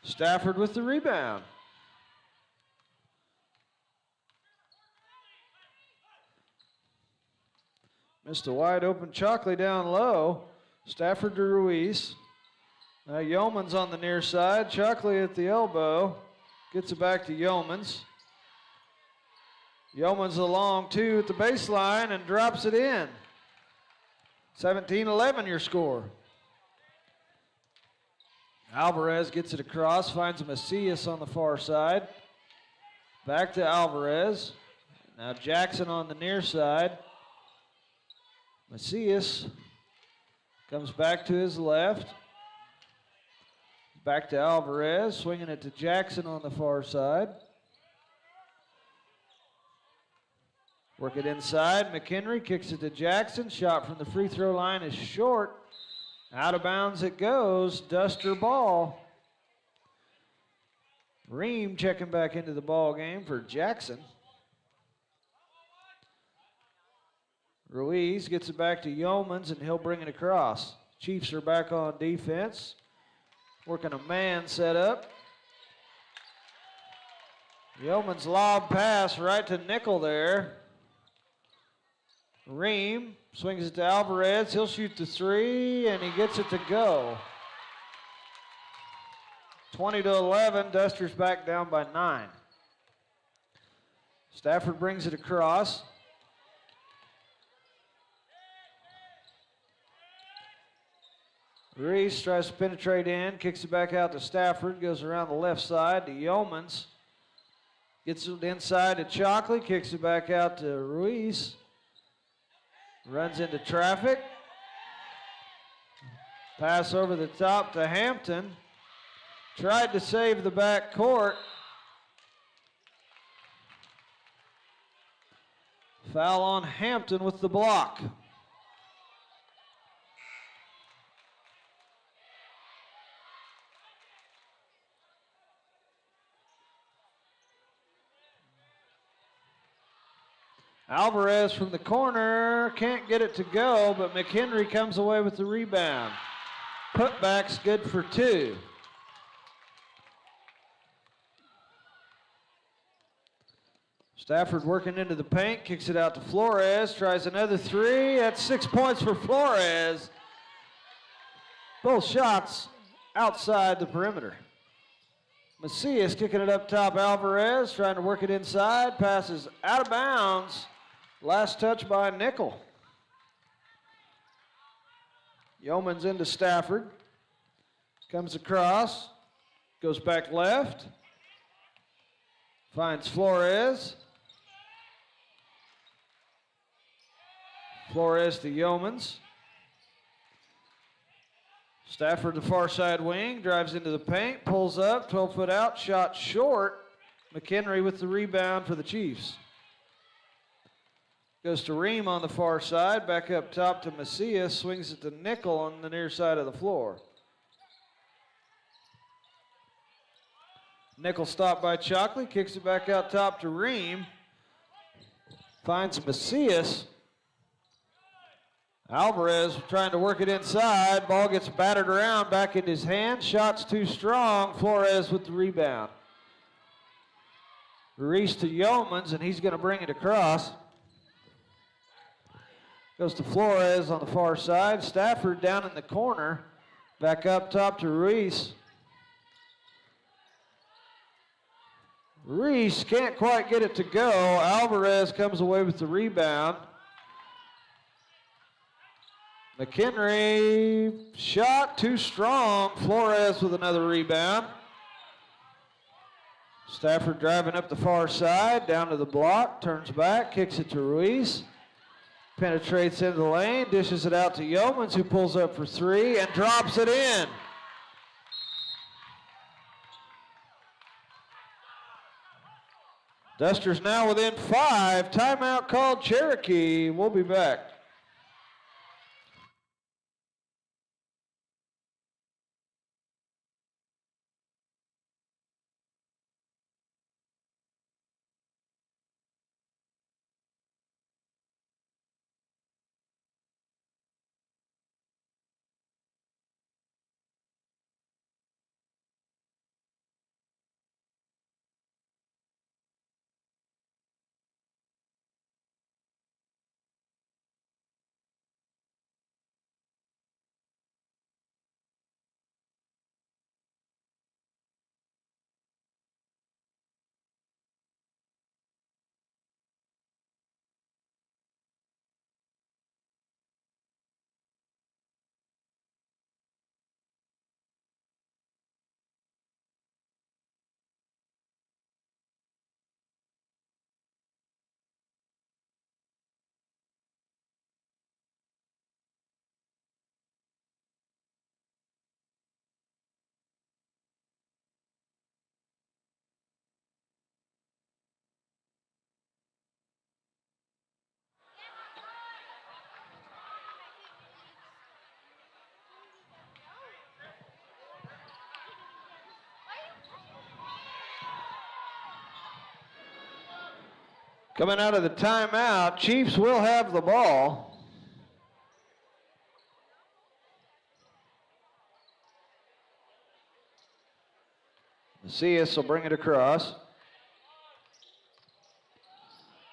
Speaker 2: Stafford with the rebound. Missed a wide open Chalkley down low. Stafford to Ruiz. Now Yeoman's on the near side. Chalkley at the elbow. Gets it back to Yeomans. Yeomans along two at the baseline and drops it in. 17-11 your score. Alvarez gets it across, finds Macias on the far side. Back to Alvarez. Now Jackson on the near side. Macias comes back to his left. Back to Alvarez, swinging it to Jackson on the far side. Work it inside. McHenry kicks it to Jackson. Shot from the free throw line is short. Out of bounds it goes. Duster ball. Ream checking back into the ball game for Jackson. Ruiz gets it back to Yeomans, and he'll bring it across. Chiefs are back on defense. Working a man setup. Yeomans lob pass right to Nickel there. Ream swings it to Alvarez. He'll shoot the three, and he gets it to go. 20-11. Dusters back down by 9. Stafford brings it across. Ruiz tries to penetrate in, kicks it back out to Stafford, goes around the left side to Yeomans. Gets it inside to Chalkley, kicks it back out to Ruiz. Runs into traffic. Pass over the top to Hampton. Tried to save the back court. Foul on Hampton with the block. Alvarez from the corner, can't get it to go, but McHenry comes away with the rebound. Putback's good for 2. Stafford working into the paint, kicks it out to Flores, tries another three. That's 6 points for Flores. Both shots outside the perimeter. Macias kicking it up top. Alvarez trying to work it inside. Passes out of bounds. Last touch by Nickel. Yeomans into Stafford. Comes across. Goes back left. Finds Flores. Flores to Yeomans. Stafford the far side wing, drives into the paint, pulls up, 12 foot out, shot short. McHenry with the rebound for the Chiefs. Goes to Ream on the far side, back up top to Macias, swings it to Nickel on the near side of the floor. Nickel stopped by Chalkley, kicks it back out top to Ream. Finds Macias. Alvarez trying to work it inside. Ball gets battered around, back in his hand. Shot's too strong. Flores with the rebound. Ruiz to Yeomans, and he's going to bring it across. Goes to Flores on the far side. Stafford down in the corner. Back up top to Ruiz. Ruiz can't quite get it to go. Alvarez comes away with the rebound. McHenry, shot too strong. Flores with another rebound. Stafford driving up the far side, down to the block, turns back, kicks it to Ruiz. Penetrates into the lane, dishes it out to Yeomans, who pulls up for three and drops it in. Dusters now within 5. Timeout called Cherokee. We'll be back. Coming out of the timeout, Chiefs will have the ball. Macias will bring it across.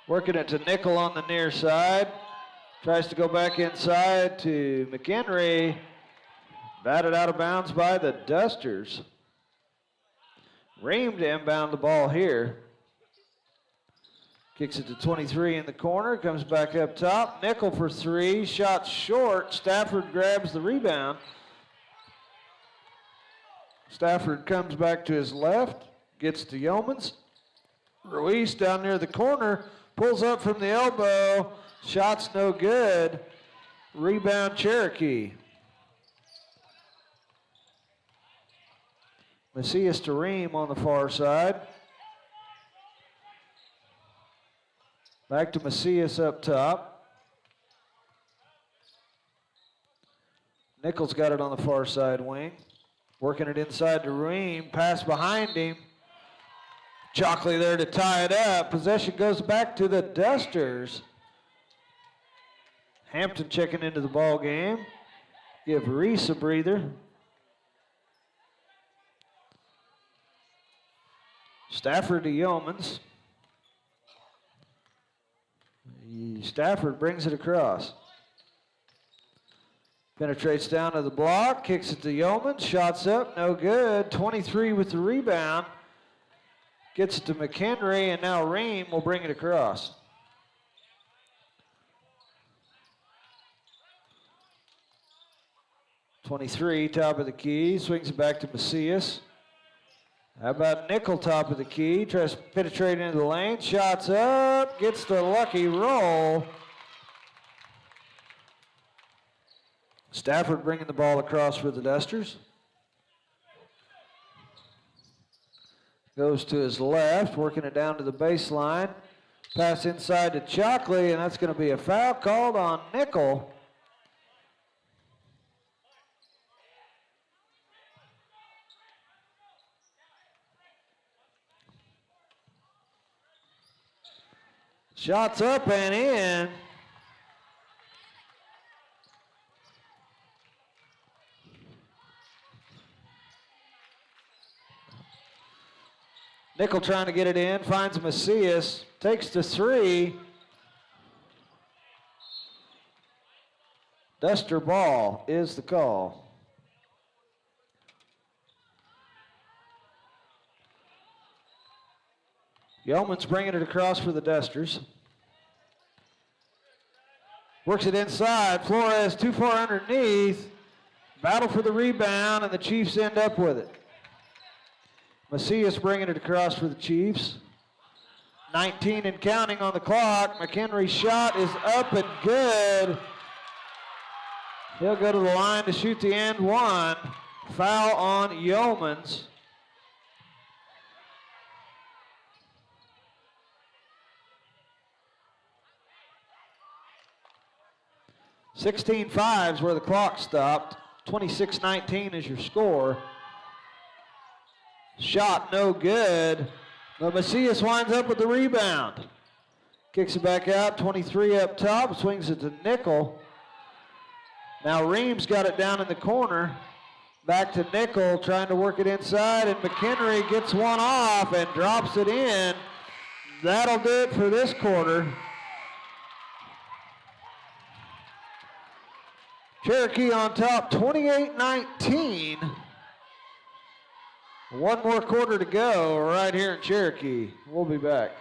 Speaker 2: Working it to Nickel on the near side. Tries to go back inside to McHenry. Batted out of bounds by the Dusters. Ream to inbound the ball here. Kicks it to 23 in the corner, comes back up top. Nickel for three, shot short. Stafford grabs the rebound. Stafford comes back to his left, gets to Yeomans. Ruiz down near the corner, pulls up from the elbow. Shot's no good. Rebound Cherokee. Macias to Ream on the far side. Back to Macias up top. Nickel's got it on the far side wing. Working it inside to Ream. Pass behind him. Chalkley there to tie it up. Possession goes back to the Dusters. Hampton checking into the ball game. Give Reese a breather. Stafford to Yeomans. Stafford brings it across. Penetrates down to the block, kicks it to Yeomans, shots up, no good. 23 with the rebound. Gets it to McHenry, and now Ream will bring it across. .23, top of the key, swings it back to Macias. How about Nickel, top of the key, tries to penetrate into the lane, shots up, gets the lucky roll. Stafford bringing the ball across for the Dusters. Goes to his left, working it down to the baseline. Pass inside to Chalkley, and that's going to be a foul called on Nickel. Shots up and in. Nickel trying to get it in, finds Macias, takes the three. Duster ball is the call. Yeoman's bringing it across for the Dusters. Works it inside. Flores too far underneath. Battle for the rebound, and the Chiefs end up with it. Macias bringing it across for the Chiefs. 19 and counting on the clock. McHenry's shot is up and good. He'll go to the line to shoot the and one. Foul on Yeomans. (16-5) is where the clock stopped. 26-19 is your score. Shot no good, but Macias winds up with the rebound. Kicks it back out, 23 up top, swings it to Nickel. Now Reams got it down in the corner. Back to Nickel, trying to work it inside, and McHenry gets one off and drops it in. That'll do it for this quarter. Cherokee on top, 28-19. One more quarter to go right here in Cherokee. We'll be back.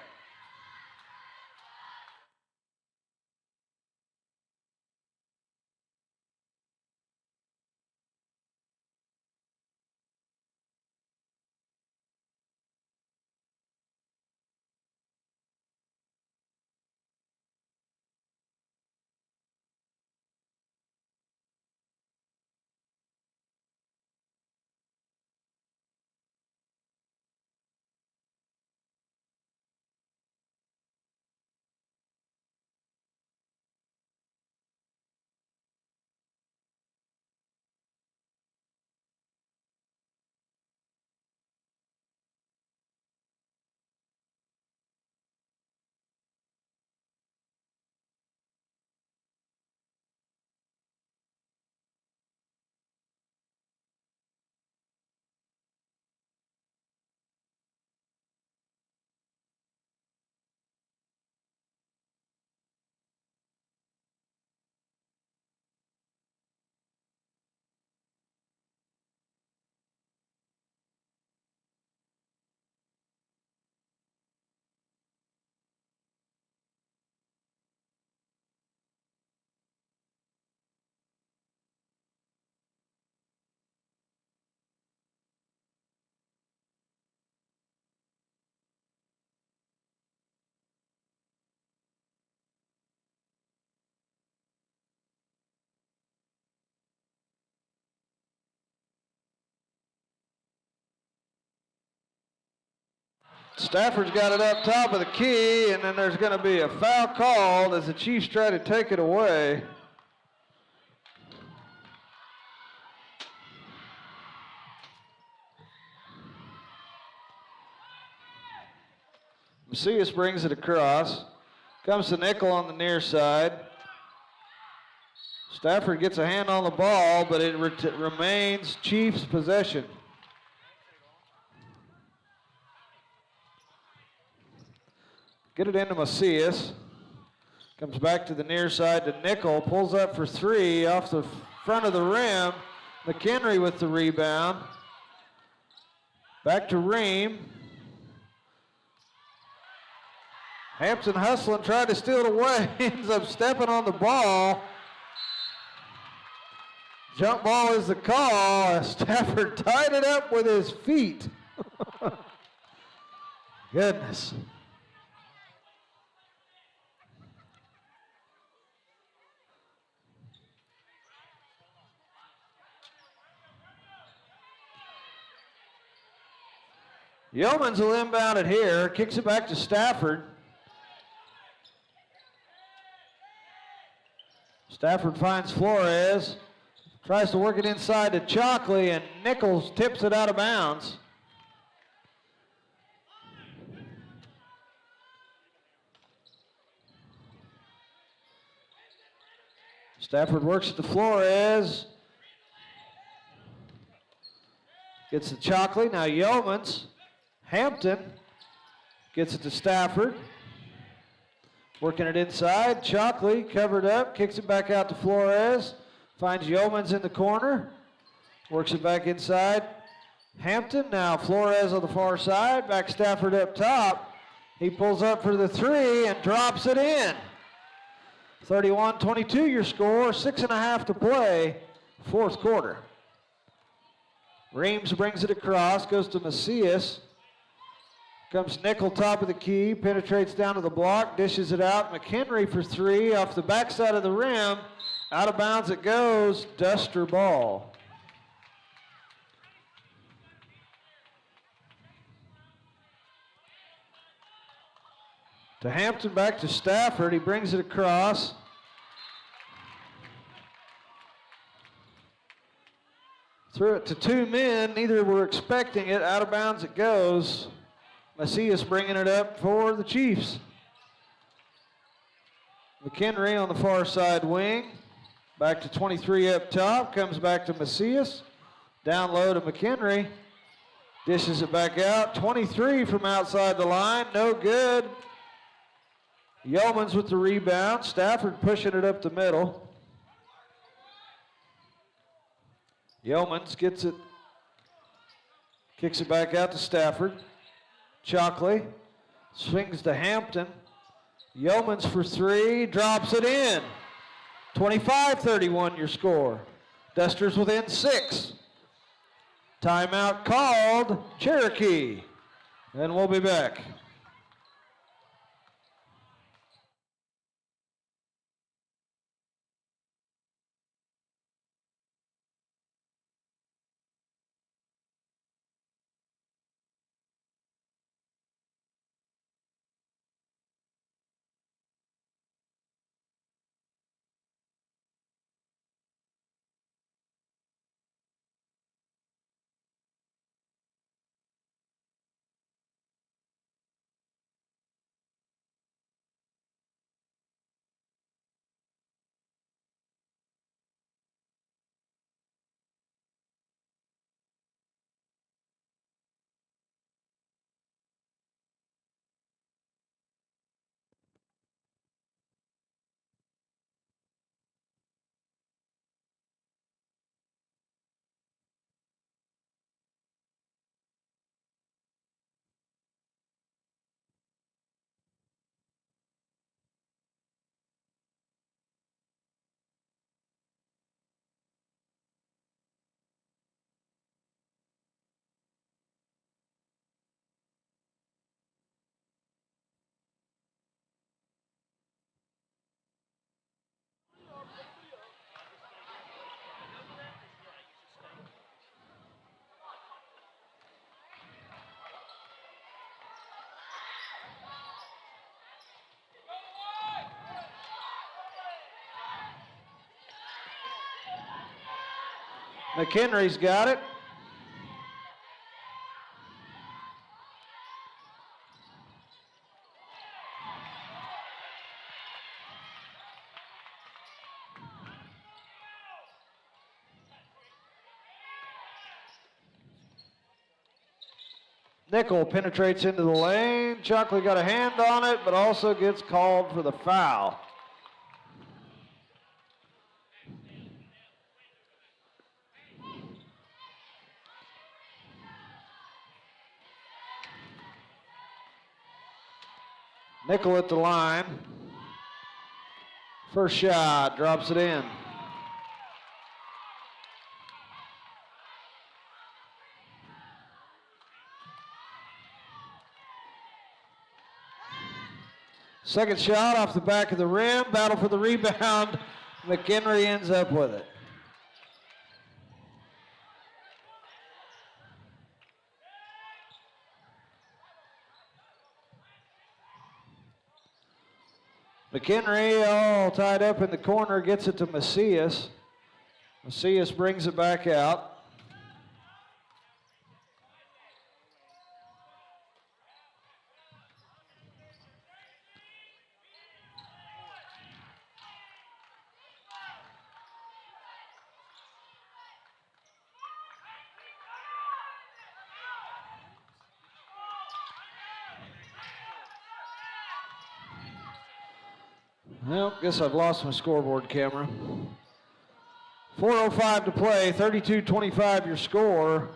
Speaker 2: Stafford's got it up top of the key, and then there's going to be a foul called as the Chiefs try to take it away. Macias brings it across. Comes to Nickel on the near side. Stafford gets a hand on the ball, but it remains Chiefs' possession. Get it into Macias. Comes back to the near side to Nickel. Pulls up for three off the front of the rim. McHenry with the rebound. Back to Ream. Hampton hustling, tried to steal it away. Ends up stepping on the ball. Jump ball is the call. Stafford tied it up with his feet. Goodness. Yeomans will inbound it here, kicks it back to Stafford. Stafford finds Flores, tries to work it inside to Chalkley, and Nichols tips it out of bounds. Stafford works it to Flores. Gets to Chalkley, now Yeomans. Hampton gets it to Stafford. Working it inside. Chalkley covered up, kicks it back out to Flores. Finds Yeomans in the corner. Works it back inside. Hampton, now Flores on the far side. Back Stafford up top. He pulls up for the three and drops it in. 31-22 your score, 6.5 to play, fourth quarter. Reams brings it across, goes to Macias. Comes Nickel top of the key, penetrates down to the block, dishes it out. McHenry for three off the backside of the rim. Out of bounds it goes, Duster ball. To Hampton, back to Stafford. He brings it across. Threw it to two men. Neither were expecting it. Out of bounds it goes. Macias bringing it up for the Chiefs. McHenry on the far side wing. Back to 23 up top. Comes back to Macias. Down low to McHenry. Dishes it back out. 23 from outside the line. No good. Yeomans with the rebound. Stafford pushing it up the middle. Yeomans gets it. Kicks it back out to Stafford. Chalkley swings to Hampton. Yeomans for three, drops it in. 25-31 your score. Dusters within 6. Timeout called, Cherokee. And we'll be back. McHenry's got it. Nickel penetrates into the lane. Chalkley got a hand on it, but also gets called for the foul. Nickel at the line. First shot, drops it in. Second shot off the back of the rim, battle for the rebound. McHenry ends up with it. McHenry all tied up in the corner, gets it to Macias. Macias brings it back out. Well, guess I've lost my scoreboard camera. 4:05 to play, 32-25 your score.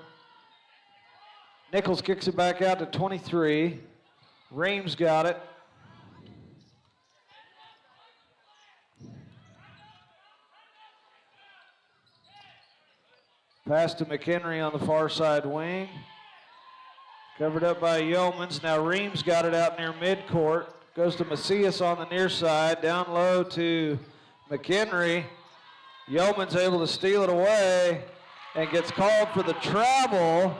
Speaker 2: Nichols kicks it back out to 23. Reams got it. Pass to McHenry on the far side wing. Covered up by Yeomans. Now Reams got it out near midcourt. Goes to Macias on the near side. Down low to McHenry. Yeomans able to steal it away and gets called for the travel.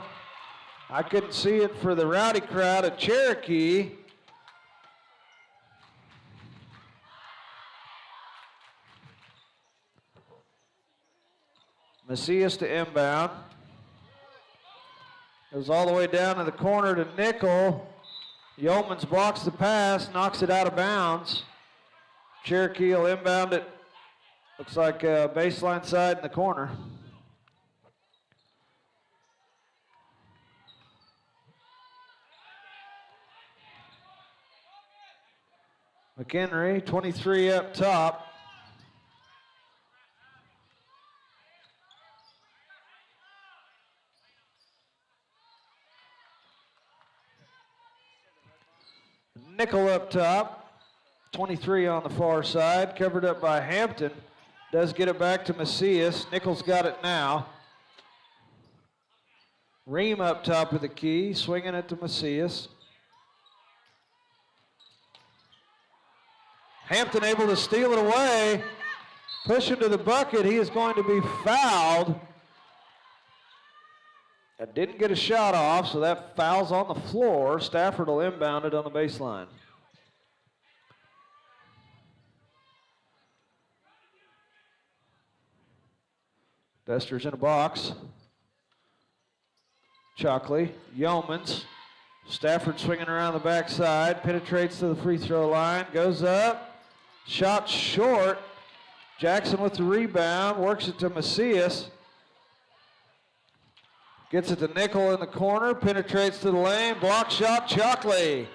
Speaker 2: I couldn't see it for the rowdy crowd at Cherokee. Macias to inbound. Goes all the way down to the corner to Nickel. Yeomans blocks the pass, knocks it out of bounds. Cherokee will inbound it. Looks like baseline side in the corner. McHenry, 23 up top. Nickel up top, 23 on the far side, covered up by Hampton. Does get it back to Macias. Nickel's got it now. Ream up top of the key, swinging it to Macias. Hampton able to steal it away, push into the bucket. He is going to be fouled. That didn't get a shot off, so that foul's on the floor. Stafford will inbound it on the baseline. Desters in a box. Chalkley, Yeomans. Stafford swinging around the backside, penetrates to the free throw line, goes up, shot short. Jackson with the rebound, works it to Macias. Gets it to Nickel in the corner, penetrates to the lane, block shot, Chalkley.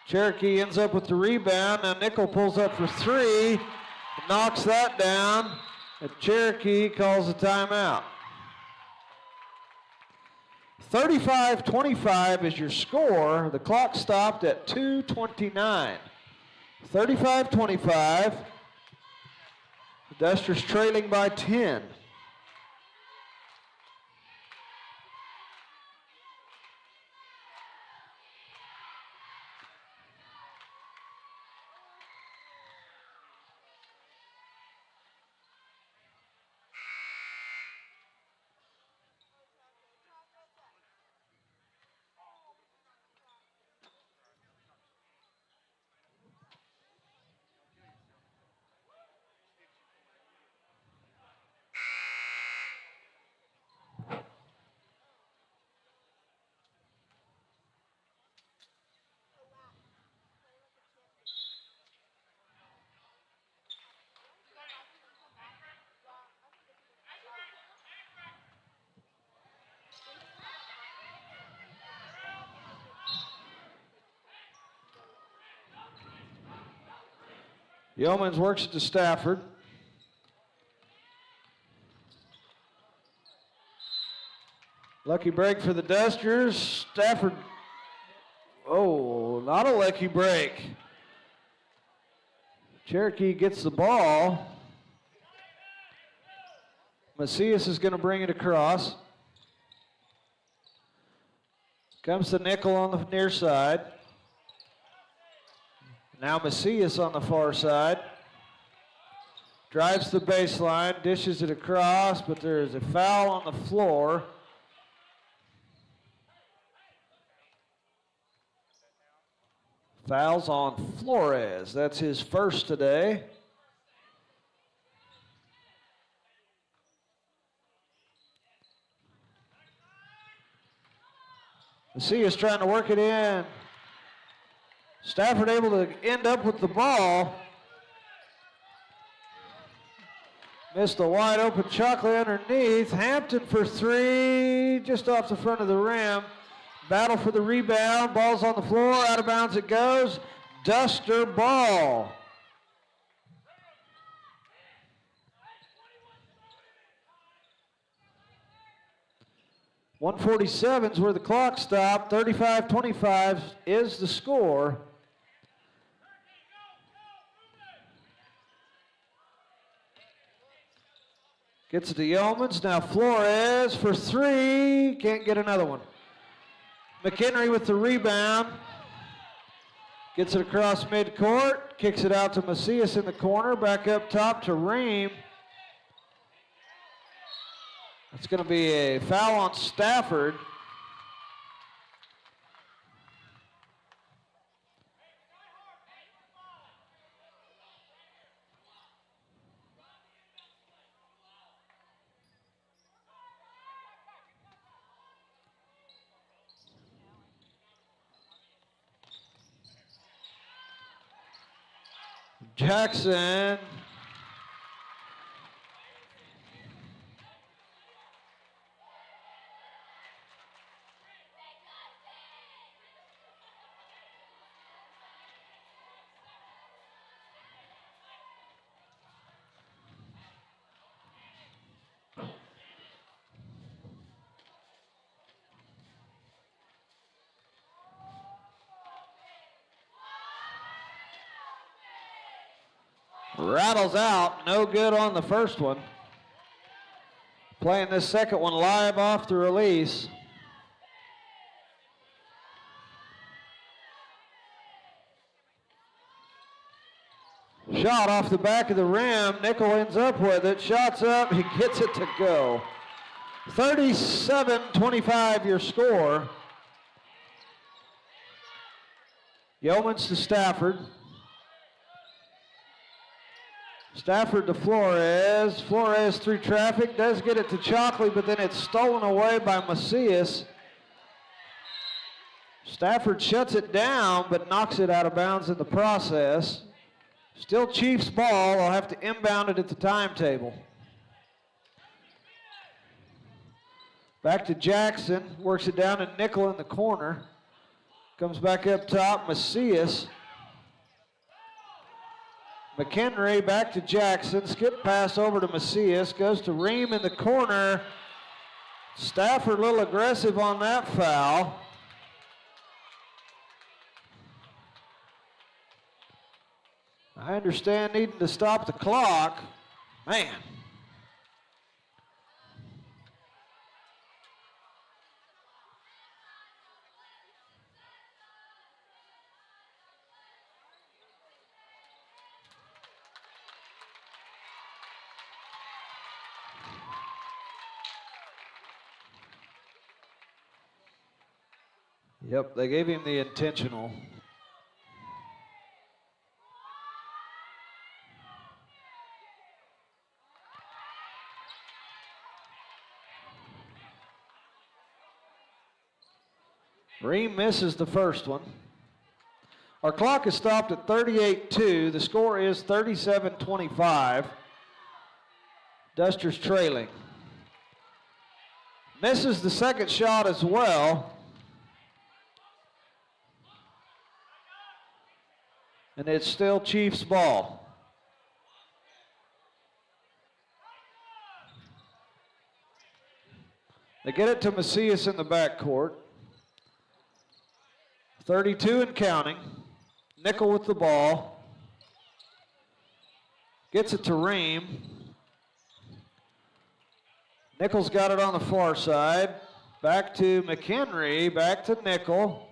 Speaker 2: Cherokee ends up with the rebound. Now Nickel pulls up for three, knocks that down, and Cherokee calls a timeout. 35-25 is your score. The clock stopped at 2:29. 35-25. The Dusters trailing by 10. Yeomans works it to Stafford. Lucky break for the Dusters. Stafford, oh, not a lucky break. Cherokee gets the ball. Macias is going to bring it across. Comes to Nickel on the near side. Now Macias on the far side. Drives the baseline, dishes it across, but there is a foul on the floor. Fouls on Flores. That's his first today. Macias trying to work it in. Stafford able to end up with the ball. Missed a wide open Chalkley underneath. Hampton for three, just off the front of the rim. Battle for the rebound. Ball's on the floor. Out of bounds it goes. Duster ball. .147 is where the clock stopped. 35-25 is the score. Gets it to Yeomans. Now Flores for three. Can't get another one. McHenry with the rebound. Gets it across midcourt. Kicks it out to Macias in the corner. Back up top to Ream. It's going to be a foul on Stafford. Jackson. Rattles out, no good on the first one. Playing this second one live off the release. Shot off the back of the rim. Nickel ends up with it. Shots up, he gets it to go. 37-25 your score. Yeomans to Stafford. Stafford to Flores. Flores through traffic, does get it to Chalkley, but then it's stolen away by Macias. Stafford shuts it down, but knocks it out of bounds in the process. Still Chiefs ball. I'll have to inbound it at the timetable. Back to Jackson. Works it down to Nickel in the corner. Comes back up top. Macias. McHenry back to Jackson. Skip pass over to Macias. Goes to Ream in the corner. Stafford a little aggressive on that foul. I understand needing to stop the clock. Man. Yep, they gave him the intentional. Ream misses the first one. Our clock is stopped at 38-2. The score is 37-25. Dusters trailing. Misses the second shot as well. And it's still Chiefs ball. They get it to Macias in the backcourt. 32 and counting. Nickel with the ball. Gets it to Ream. Nickel's got it on the far side. Back to McHenry. Back to Nickel.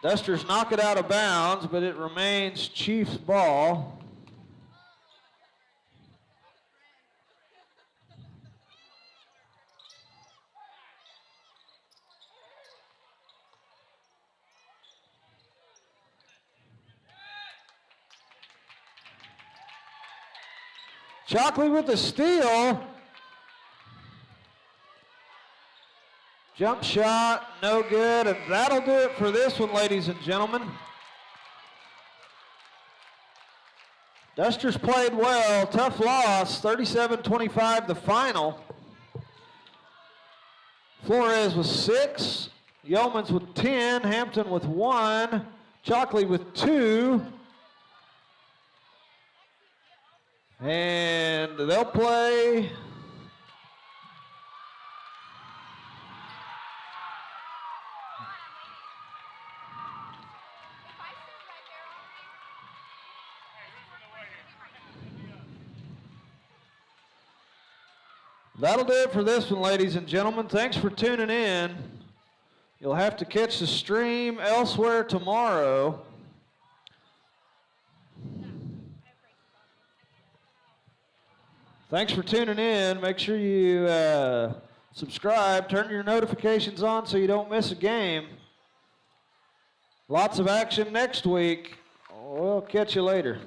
Speaker 2: Dusters knock it out of bounds, but it remains Chiefs ball. Chalkley with the steal. Jump shot, no good, and that'll do it for this one, ladies and gentlemen. Dusters played well, tough loss, 37-25 the final. Flores with 6, Yeomans with 10, Hampton with 1, Chalkley with 2. And they'll play That'll do it for this one, ladies and gentlemen. Thanks for tuning in. You'll have to catch the stream elsewhere tomorrow. Thanks for tuning in. Make sure you subscribe, turn your notifications on so you don't miss a game. Lots of action next week. We'll catch you later.